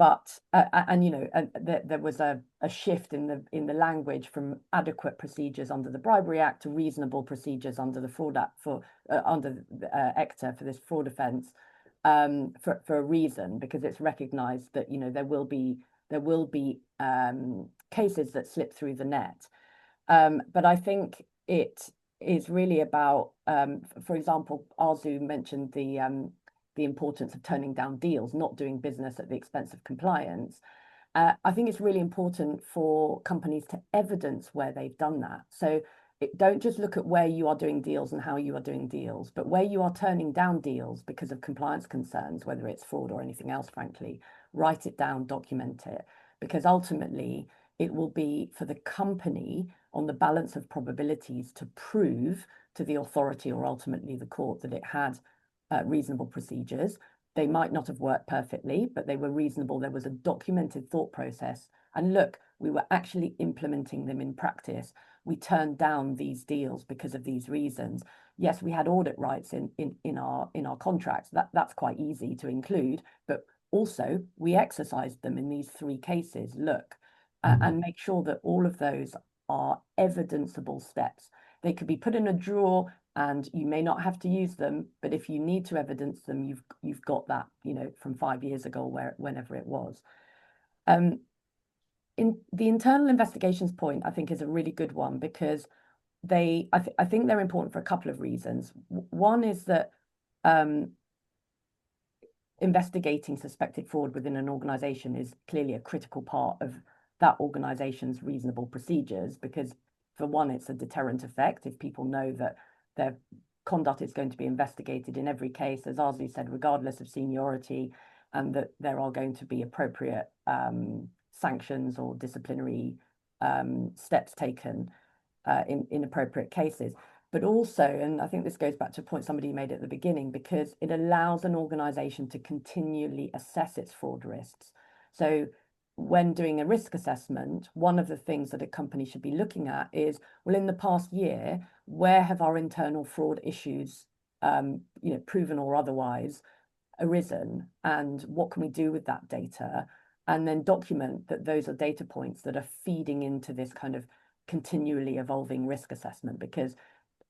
But there was a shift in the language from adequate procedures under the Bribery Act to reasonable procedures under the Fraud Act under the ECTA for this fraud offence, for a reason, because it's recognised that there will be cases that slip through the net. But I think it is really about, for example, Arzu mentioned the importance of turning down deals, not doing business at the expense of compliance. I think it's really important for companies to evidence where they've done that. So don't just look at where you are doing deals and how you are doing deals, but where you are turning down deals because of compliance concerns, whether it's fraud or anything else, frankly, write it down, document it, because ultimately it will be for the company on the balance of probabilities to prove to the authority or ultimately the court that it had reasonable procedures. They might not have worked perfectly, but they were reasonable. There was a documented thought process. And look, we were actually implementing them in practice. We turned down these deals because of these reasons. Yes, we had audit rights in our contracts. That's quite easy to include, but also we exercised them in these 3 cases. Look, and make sure that all of those are evidenceable steps. They could be put in a drawer and you may not have to use them, but if you need to evidence them, you've got that, from 5 years ago, whenever it was. In the internal investigations point, I think is a really good one, because I think they're important for a couple of reasons. One is that investigating suspected fraud within an organization is clearly a critical part of that organization's reasonable procedures, because for one, it's a deterrent effect. If people know that their conduct is going to be investigated in every case, as Arzu said, regardless of seniority, and that there are going to be appropriate sanctions or disciplinary steps taken in appropriate cases. But also, and I think this goes back to a point somebody made at the beginning, because it allows an organization to continually assess its fraud risks. So when doing a risk assessment, one of the things that a company should be looking at is, well, in the past year, where have our internal fraud issues, proven or otherwise, arisen, and what can we do with that data? And then document that those are data points that are feeding into this kind of continually evolving risk assessment. Because,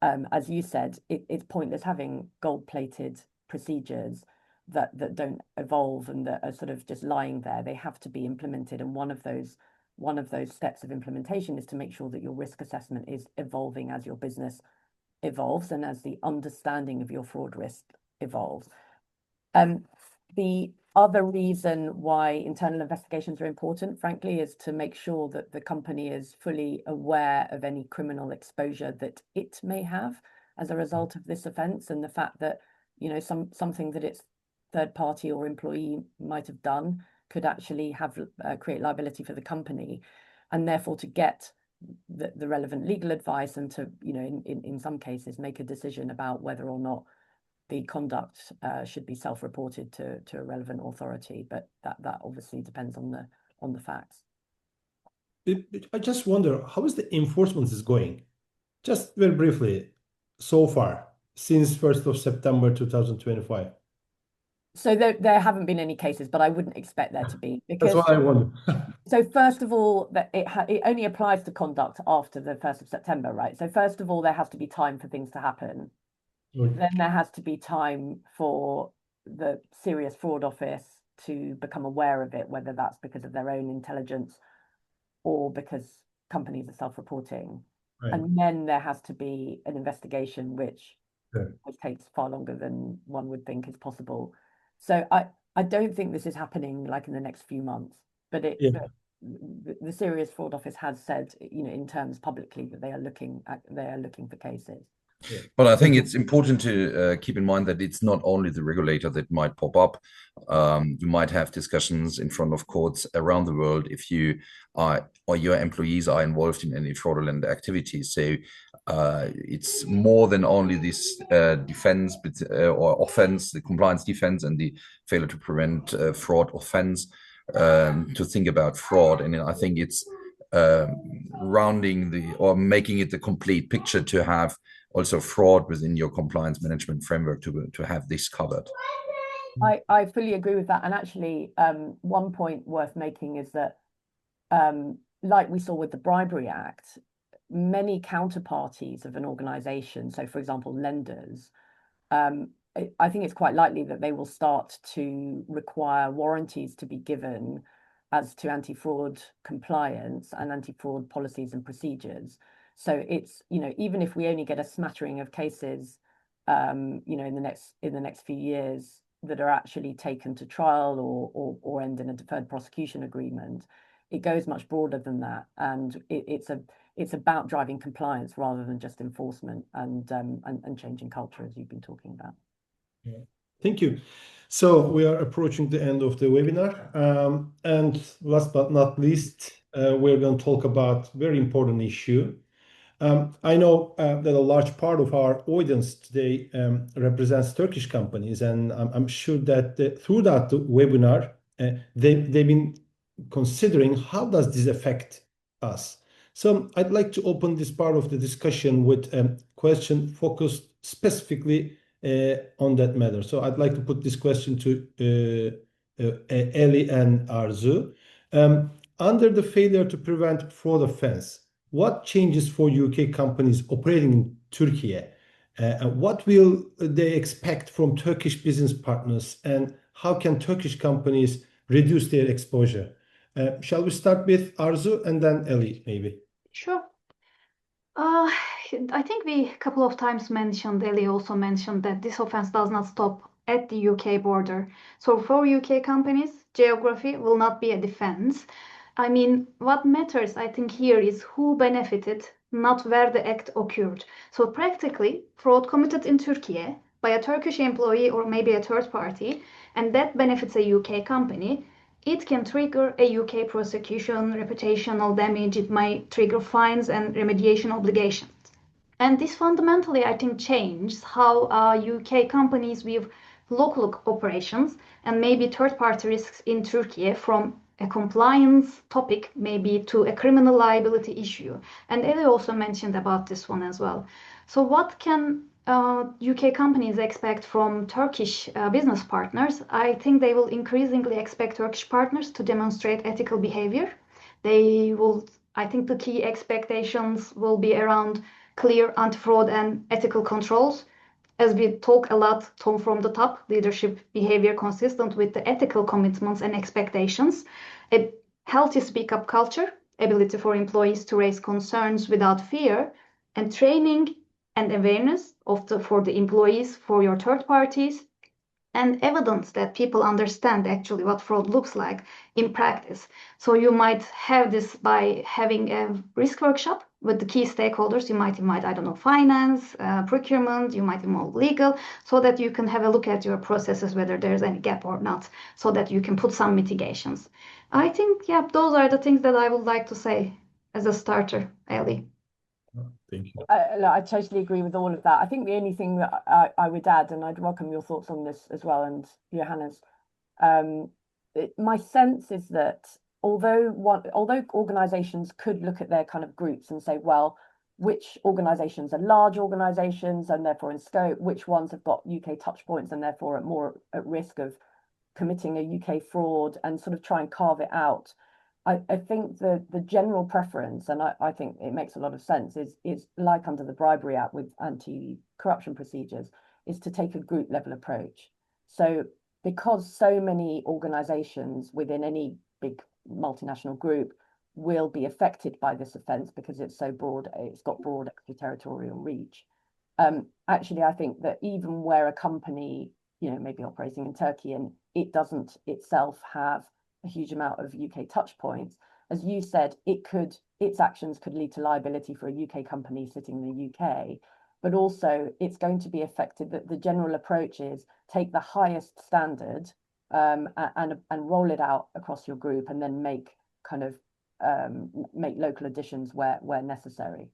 as you said, it's pointless having gold-plated procedures that don't evolve and that are sort of just lying there. They have to be implemented, and one of those steps of implementation is to make sure that your risk assessment is evolving as your business evolves and as the understanding of your fraud risk evolves. The other reason why internal investigations are important, frankly, is to make sure that the company is fully aware of any criminal exposure that it may have as a result of this offence, and the fact that something that its third party or employee might have done could actually create liability for the company, and therefore to get the relevant legal advice and to, in some cases, make a decision about whether or not the conduct should be self-reported to a relevant authority. But that obviously depends on the facts. I just wonder, how is the enforcement is going? Just very briefly, so far, since 1st of September 2025. So there haven't been any cases, but I wouldn't expect there to be, because that's what I wonder. So first of all, that it only applies to conduct after the 1st of September, right? So first of all, there has to be time for things to happen. Okay. Then there has to be time for the Serious Fraud Office to become aware of it, whether that's because of their own intelligence or because companies are self-reporting. Right. And then there has to be an investigation, which Sure. takes far longer than one would think is possible. So I don't think this is happening like in the next few months, but the Serious Fraud Office has said, in terms publicly, that they are looking for cases. Yeah. But I think it's important to keep in mind that it's not only the regulator that might pop up. You might have discussions in front of courts around the world if you are or your employees are involved in any fraudulent activities. So it's more than only this defense or offense, the compliance defense and the failure to prevent fraud offense, to think about fraud. And I think it's rounding or making it the complete picture to have also fraud within your compliance management framework to have this covered. I fully agree with that. And actually, one point worth making is that, like we saw with the Bribery Act, many counterparties of an organization, so for example, lenders, I think it's quite likely that they will start to require warranties to be given as to anti-fraud compliance and anti-fraud policies and procedures. So it's, even if we only get a smattering of cases, in the next few years that are actually taken to trial or end in a deferred prosecution agreement, it goes much broader than that, and it's about driving compliance rather than just enforcement and changing culture, as you've been talking about. Yeah. Thank you. So we are approaching the end of the webinar, and last but not least, we're going to talk about a very important issue. I know that a large part of our audience today represents Turkish companies, and I'm sure that throughout the webinar, they've been considering how does this affect us. So I'd like to open this part of the discussion with a question focused specifically on that matter. So I'd like to put this question to Ellie and Arzu. Under the failure to prevent fraud offense, what changes for UK companies operating in Turkey? What will they expect from Turkish business partners, and how can Turkish companies reduce their exposure? Shall we start with Arzu and then Ellie, maybe? Sure. I think we a couple of times mentioned, Ellie also mentioned that this offense does not stop at the UK border. So for UK companies, geography will not be a defense. I mean, what matters, I think, here is who benefited, not where the act occurred. So practically, fraud committed in Turkey by a Turkish employee or maybe a third party, and that benefits a UK company, it can trigger a UK prosecution, reputational damage, it might trigger fines and remediation obligations. And this fundamentally, I think, changes how UK companies view local operations and maybe third-party risks in Turkey from a compliance topic maybe to a criminal liability issue. And Ellie also mentioned about this one as well. So what can UK companies expect from Turkish business partners? I think they will increasingly expect Turkish partners to demonstrate ethical behavior. They will, I think the key expectations will be around clear anti-fraud and ethical controls. As we talk a lot from the top, leadership behavior consistent with the ethical commitments and expectations, a healthy speak-up culture, ability for employees to raise concerns without fear, and training and awareness for the employees, for your third parties, and evidence that people understand actually what fraud looks like in practice. So you might have this by having a risk workshop with the key stakeholders. You might invite, I don't know, finance, procurement, you might involve legal, so that you can have a look at your processes, whether there's any gap or not, so that you can put some mitigations. I think, yeah, those are the things that I would like to say as a starter, Ellie. Thank you. I totally agree with all of that. I think the only thing that I would add, and I'd welcome your thoughts on this as well, and Johanna's, my sense is that although organizations could look at their kind of groups and say, well, which organizations are large organizations and therefore in scope, which ones have got UK touch points and therefore are more at risk of committing a UK fraud, and sort of try and carve it out. I think the general preference, and I think it makes a lot of sense, is like under the Bribery Act with anti-corruption procedures, is to take a group level approach. So because so many organizations within any big multinational group will be affected by this offence because it's so broad, it's got broad extraterritorial reach. Actually, I think that even where a company, maybe operating in Turkey and it doesn't itself have a huge amount of UK touch points, as you said, its actions could lead to liability for a UK company sitting in the UK, but also it's going to be affected. That the general approach is take the highest standard and roll it out across your group, and then make local additions where necessary.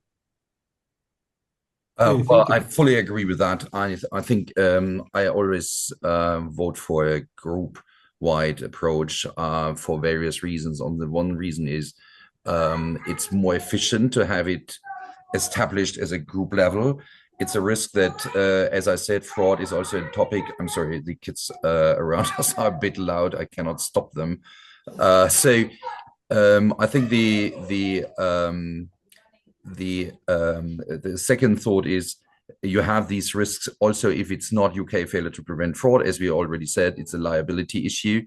Well, I fully agree with that. I think I always vote for a group-wide approach for various reasons. On the one reason is it's more efficient to have it established as a group level. it's a risk that, as I said, fraud is also a topic. I'm sorry, the kids around us are a bit loud. I cannot stop them. I think the second thought is you have these risks also if it's not UK failure to prevent fraud, as we already said, it's a liability issue.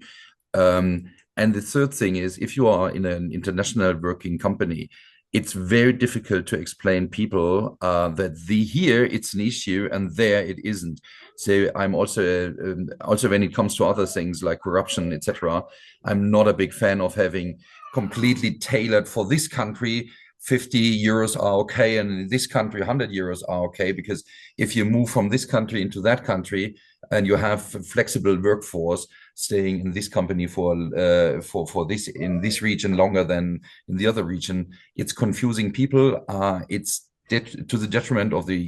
And the third thing is, if you are in an international working company, it's very difficult to explain people that here it's an issue and there it isn't. So I'm also when it comes to other things like corruption, etc., I'm not a big fan of having completely tailored for this country. 50 euros are okay, and in this country 100 euros are okay, because if you move from this country into that country and you have a flexible workforce staying in this company for this in this region longer than in the other region, it's confusing people. It's to the detriment of the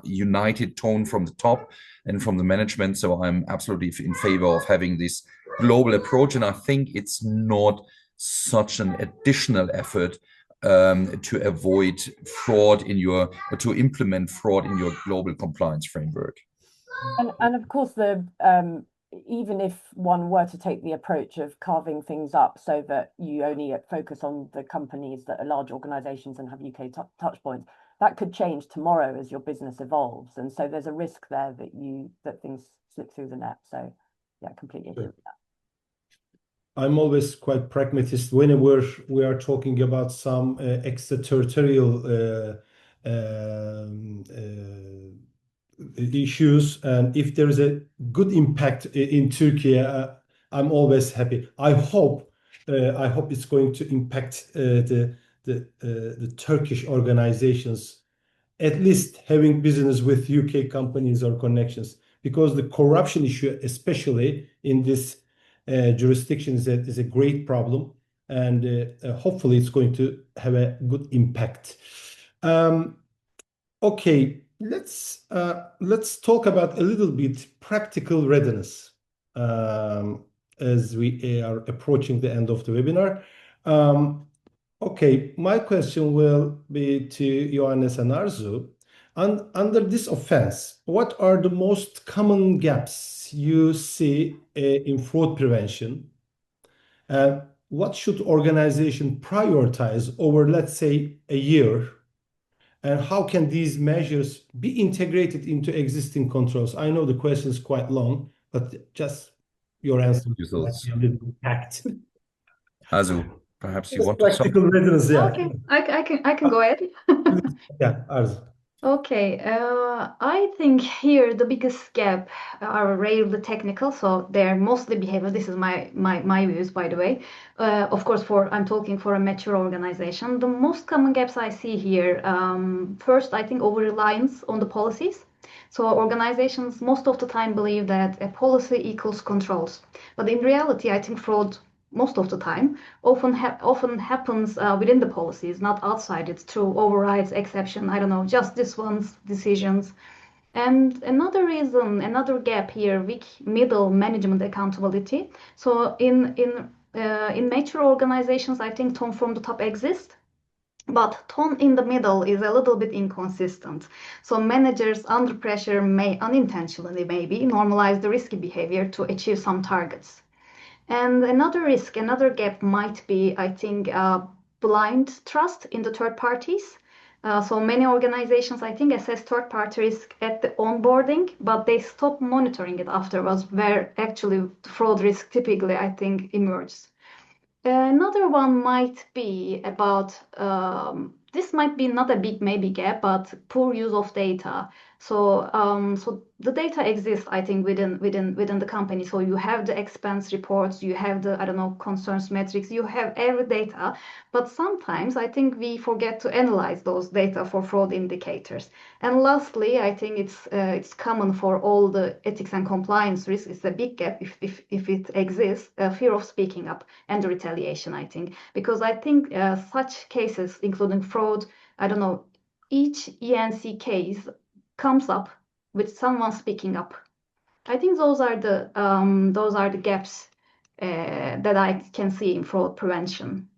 united tone from the top and from the management. So I'm absolutely in favor of having this global approach, and I think it's not such an additional effort to avoid fraud or to implement fraud in your global compliance framework. And of course, even if one were to take the approach of carving things up so that you only focus on the companies that are large organizations and have UK touch points, that could change tomorrow as your business evolves. And so there's a risk there that things slip through the net. So yeah, completely agree with that. I'm always quite pragmatist whenever we are talking about some extraterritorial issues, and if there is a good impact in Turkey, I'm always happy. I hope it's going to impact the Turkish organizations, at least having business with UK companies or connections, because the corruption issue, especially in this jurisdiction, is a great problem, and hopefully it's going to have a good impact. Okay, let's talk about a little bit practical readiness as we are approaching the end of the webinar. Okay, my question will be to Johannes and Arzu. Under this offense, what are the most common gaps you see in fraud prevention? What should organization prioritize over, let's say, a year? And how can these measures be integrated into existing controls? I know the question is quite long, but just your answer might be a little bit packed. Arzu, perhaps you want to start? Practical readiness, yeah. Okay, I can go ahead. Yeah, Arzu. Okay, I think here the biggest gap are rarely technical, so they're mostly behavioral. This is my views, by the way. Of course, I'm talking for a mature organization. The most common gaps I see here, first, I think over-reliance on the policies. So organizations most of the time believe that a policy equals controls, but in reality, I think fraud most of the time often happens within the policies, not outside it, through overrides, exception, I don't know, just this one's decisions. And another gap here, weak middle management accountability. So in mature organizations, I think tone from the top exists, but tone in the middle is a little bit inconsistent. So managers under pressure may unintentionally maybe normalize the risky behavior to achieve some targets. And another gap might be, I think, blind trust in the third parties. So many organizations, I think, assess third party risk at the onboarding, but they stop monitoring it afterwards, where actually fraud risk typically, I think, emerges. Another one might be about, this might be not a big maybe gap, but poor use of data. So the data exists, I think, within the company. So you have the expense reports, you have the, I don't know, concerns metrics, you have every data. But sometimes I think we forget to analyze those data for fraud indicators. And lastly, I think it's common for all the ethics and compliance risks. It's a big gap if it exists, fear of speaking up and the retaliation, I think, because I think such cases, including fraud, I don't know, each ENC case comes up with someone speaking up. I think those are the gaps that I can see in fraud prevention.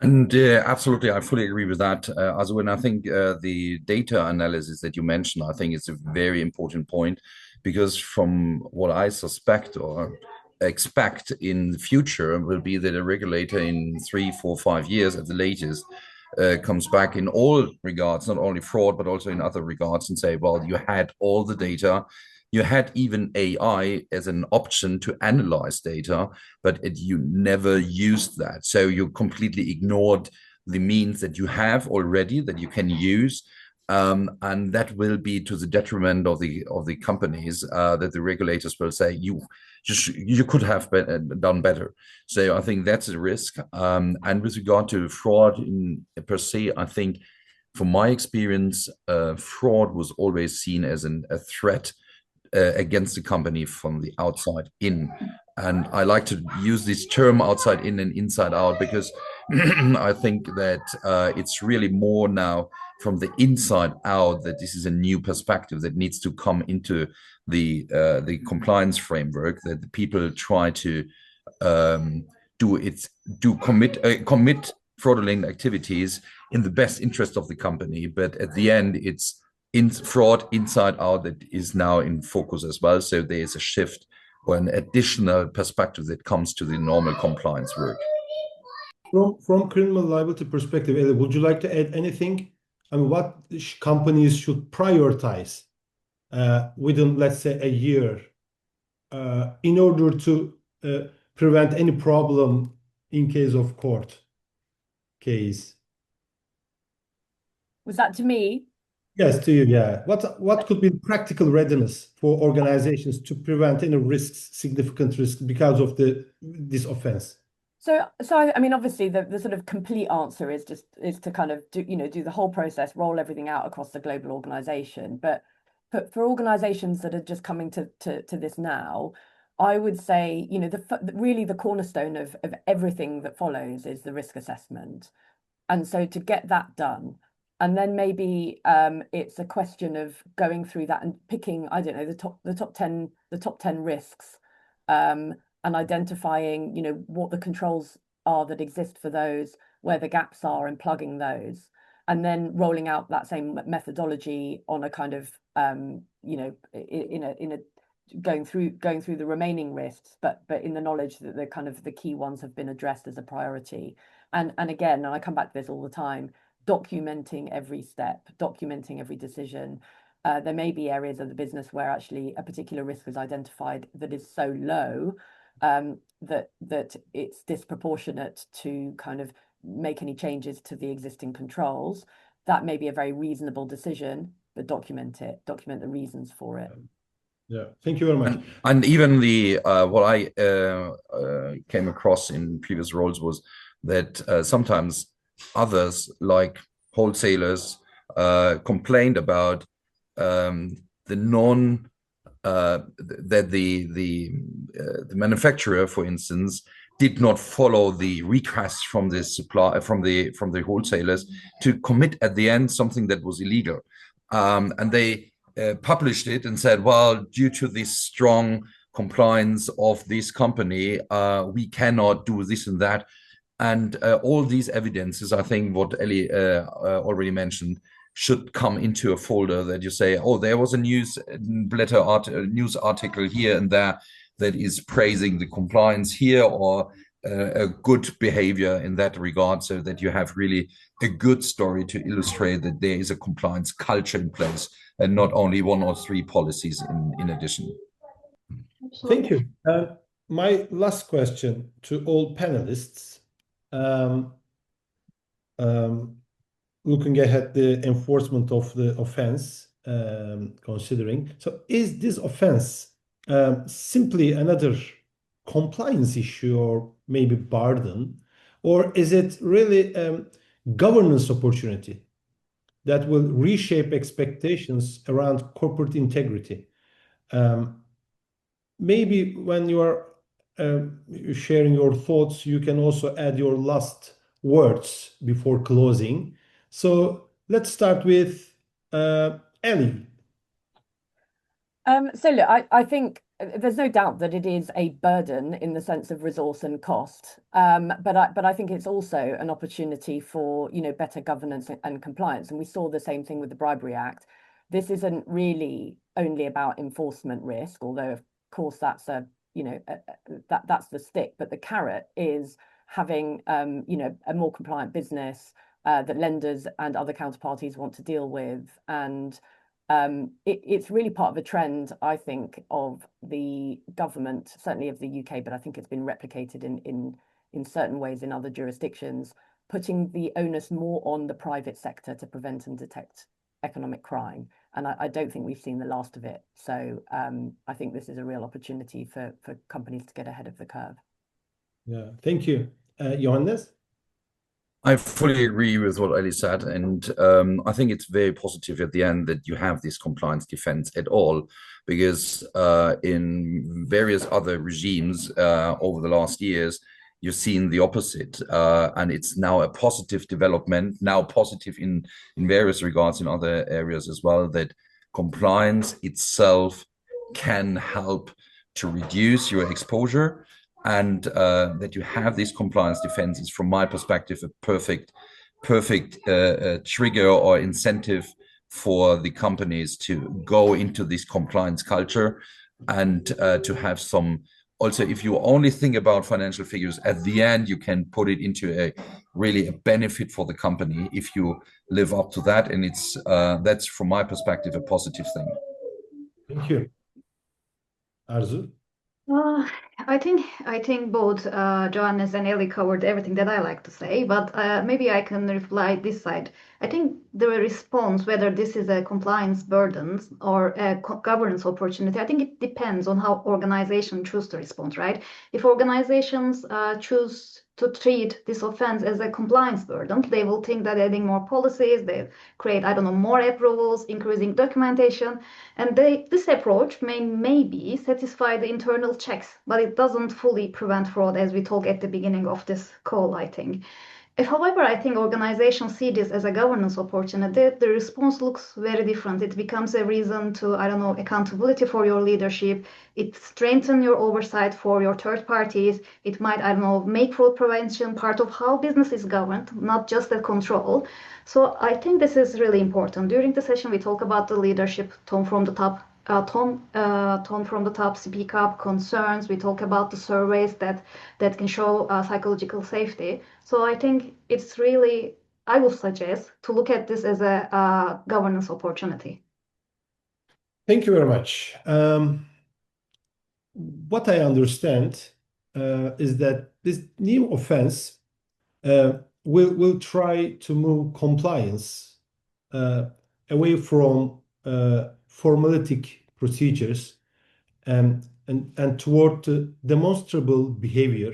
And absolutely, I fully agree with that. Also, when I think the data analysis that you mentioned, I think it's a very important point because from what I suspect or expect in the future will be that a regulator in 3, 4, 5 years at the latest comes back in all regards, not only fraud, but also in other regards and say, well, you had all the data. You had even AI as an option to analyze data, but you never used that. So you completely ignored the means that you have already that you can use. And that will be to the detriment of the companies that the regulators will say you could have done better. So I think that's a risk. And with regard to fraud in per se, I think from my experience, fraud was always seen as a threat against the company from the outside in. And I like to use this term outside in and inside out because I think that it's really more now from the inside out that this is a new perspective that needs to come into the compliance framework, that the people try to commit fraudulent activities in the best interest of the company, but at the end it's fraud inside out that is now in focus as well. So there is a shift or an additional perspective that comes to the normal compliance work. From criminal liability perspective, Ellie, would you like to add anything? I mean, what companies should prioritize within, let's say, a year in order to prevent any problem in case of court case? Was that to me? Yes, to you, yeah. What could be practical readiness for organizations to prevent any risks, significant risks because of this offense? So I mean, obviously, the sort of complete answer is to kind of do the whole process, roll everything out across the global organization. But for organizations that are just coming to this now, I would say, really the cornerstone of everything that follows is the risk assessment. And so to get that done, and then maybe it's a question of going through that and picking, I don't know, the top 10 risks, and identifying, what the controls are that exist for those, where the gaps are, and plugging those, and then rolling out that same methodology on a kind of going through the remaining risks, but in the knowledge that the kind of the key ones have been addressed as a priority. And again, and I come back to this all the time, documenting every step, documenting every decision. There may be areas of the business where actually a particular risk is identified that is so low that it's disproportionate to kind of make any changes to the existing controls. That may be a very reasonable decision, but document the reasons for it. Yeah, thank you very much. And even what I came across in previous roles was that sometimes others, like wholesalers, complained about that the manufacturer, for instance, did not follow the requests from the wholesalers to commit at the end something that was illegal, and they published it and said, well, due to this strong compliance of this company, we cannot do this and that. And all these evidences, I think what Ellie already mentioned, should come into a folder that you say, oh, there was a news article here and there that is praising the compliance here, or a good behavior in that regard, so that you have really a good story to illustrate that there is a compliance culture in place and not only 1 or 3 policies in addition. Thank you. My last question to all panelists. Looking ahead the enforcement of the offense, considering, so is this offense simply another compliance issue or maybe burden, or is it really governance opportunity that will reshape expectations around corporate integrity? Maybe when you are sharing your thoughts, you can also add your last words before closing. So let's start with Ellie. So look, I think there's no doubt that it is a burden in the sense of resource and cost. But I think it's also an opportunity for, better governance and compliance. And we saw the same thing with the Bribery Act. This isn't really only about enforcement risk, although of course that's that's the stick. But the carrot is having a more compliant business that lenders and other counterparties want to deal with. And it's really part of a trend, I think, of the government, certainly of the UK, but I think it's been replicated in certain ways in other jurisdictions, putting the onus more on the private sector to prevent and detect economic crime. And I don't think we've seen the last of it. So I think this is a real opportunity for companies to get ahead of the curve. Yeah, thank you. Johannes? I fully agree with what Ellie said, and I think it's very positive at the end that you have this compliance defense at all, because in various other regimes over the last years, you've seen the opposite, and it's now a positive development, now positive in various regards in other areas as well, that compliance itself can help to reduce your exposure. And that you have these compliance defenses, from my perspective, a perfect trigger or incentive for the companies to go into this compliance culture, and to have some. Also, if you only think about financial figures, at the end you can put it into a benefit for the company if you live up to that, and it's that's, from my perspective, a positive thing. Thank you. Arzu? I think both Johannes and Ellie covered everything that I like to say, but maybe I can reply this side. I think the response, whether this is a compliance burden or a governance opportunity, I think it depends on how organizations choose to respond, right? If organizations choose to treat this offense as a compliance burden, they will think that adding more policies, they create, I don't know, more approvals, increasing documentation, and this approach may maybe satisfy the internal checks, but it doesn't fully prevent fraud, as we talked at the beginning of this call, I think. However, I think organizations see this as a governance opportunity. The response looks very different. It becomes a reason to, I don't know, accountability for your leadership. It strengthens your oversight for your third parties. It might, I don't know, make fraud prevention part of how business is governed, not just the control. So I think this is really important. During the session, we talk about the leadership tone from the top. Tone from the top, speak up, concerns. We talk about the surveys that can show psychological safety. So I think it's really, I would suggest to look at this as a governance opportunity. Thank you very much. What I understand is that this new offense will try to move compliance away from formalistic procedures and toward demonstrable behavior.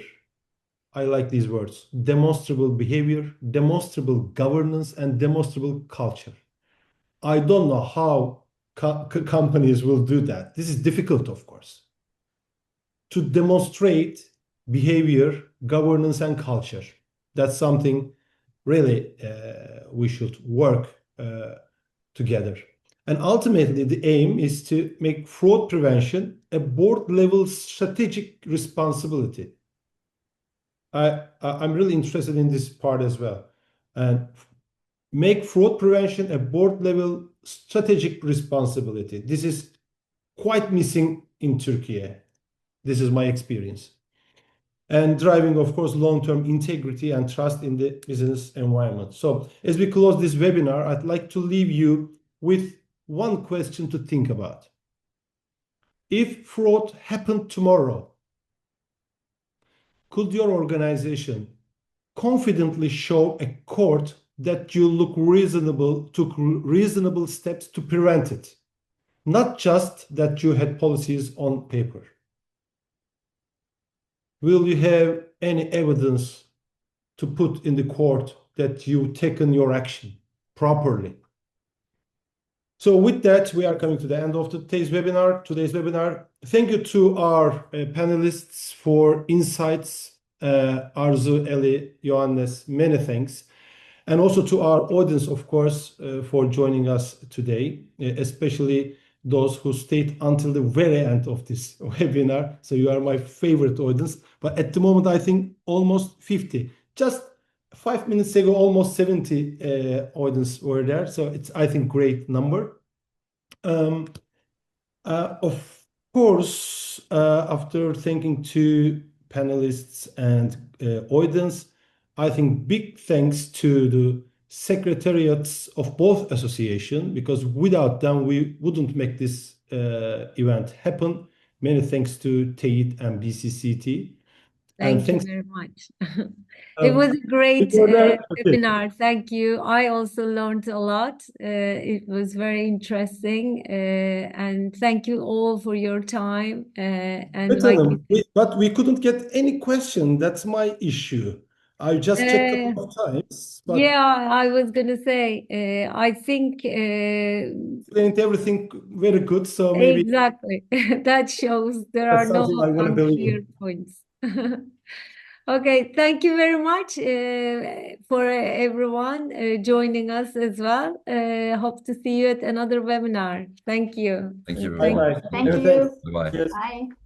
I like these words: demonstrable behavior, demonstrable governance, and demonstrable culture. I don't know how companies will do that. This is difficult, of course. To demonstrate behavior, governance, and culture. That's something really we should work together. And ultimately, the aim is to make fraud prevention a board-level strategic responsibility. I'm really interested in this part as well. And make fraud prevention a board-level strategic responsibility. This is quite missing in Turkey. This is my experience. And driving, of course, long-term integrity and trust in the business environment. So as we close this webinar, I'd like to leave you with one question to think about. If fraud happened tomorrow, could your organization confidently show a court that you took reasonable steps to prevent it, not just that you had policies on paper? Will you have any evidence to put in the court that you've taken your action properly? So with that, we are coming to the end of today's webinar. Thank you to our panelists for insights. Arzu, Ellie, Johannes, many thanks. And also to our audience, of course, for joining us today, especially those who stayed until the very end of this webinar. So you are my favorite audience. But at the moment, I think almost 50. Just 5 minutes ago, almost 70 audience were there. So it's, I think, great number. Of course, after thanking two panelists and audience, I think big thanks to the secretariats of both association, because without them we wouldn't make this event happen. Many thanks to TEİD and BCCT. And Thank you thanks. very much. It was a great before that, okay. webinar. Thank you. I also learned a lot. It was very interesting. And thank you all for your time. And like you said, But we couldn't get any question. That's my issue. I just checked a couple of times, but yeah, I was gonna say, I think explained everything very good. So maybe exactly that shows there are that's no something I want to believe. unclear points. Okay, thank you very much for everyone joining us as well. Hope to see you at another webinar. Thank you. Thank you very Thank much. you. Bye-bye. Thank Many you. thanks. Bye-bye. Cheers. Bye.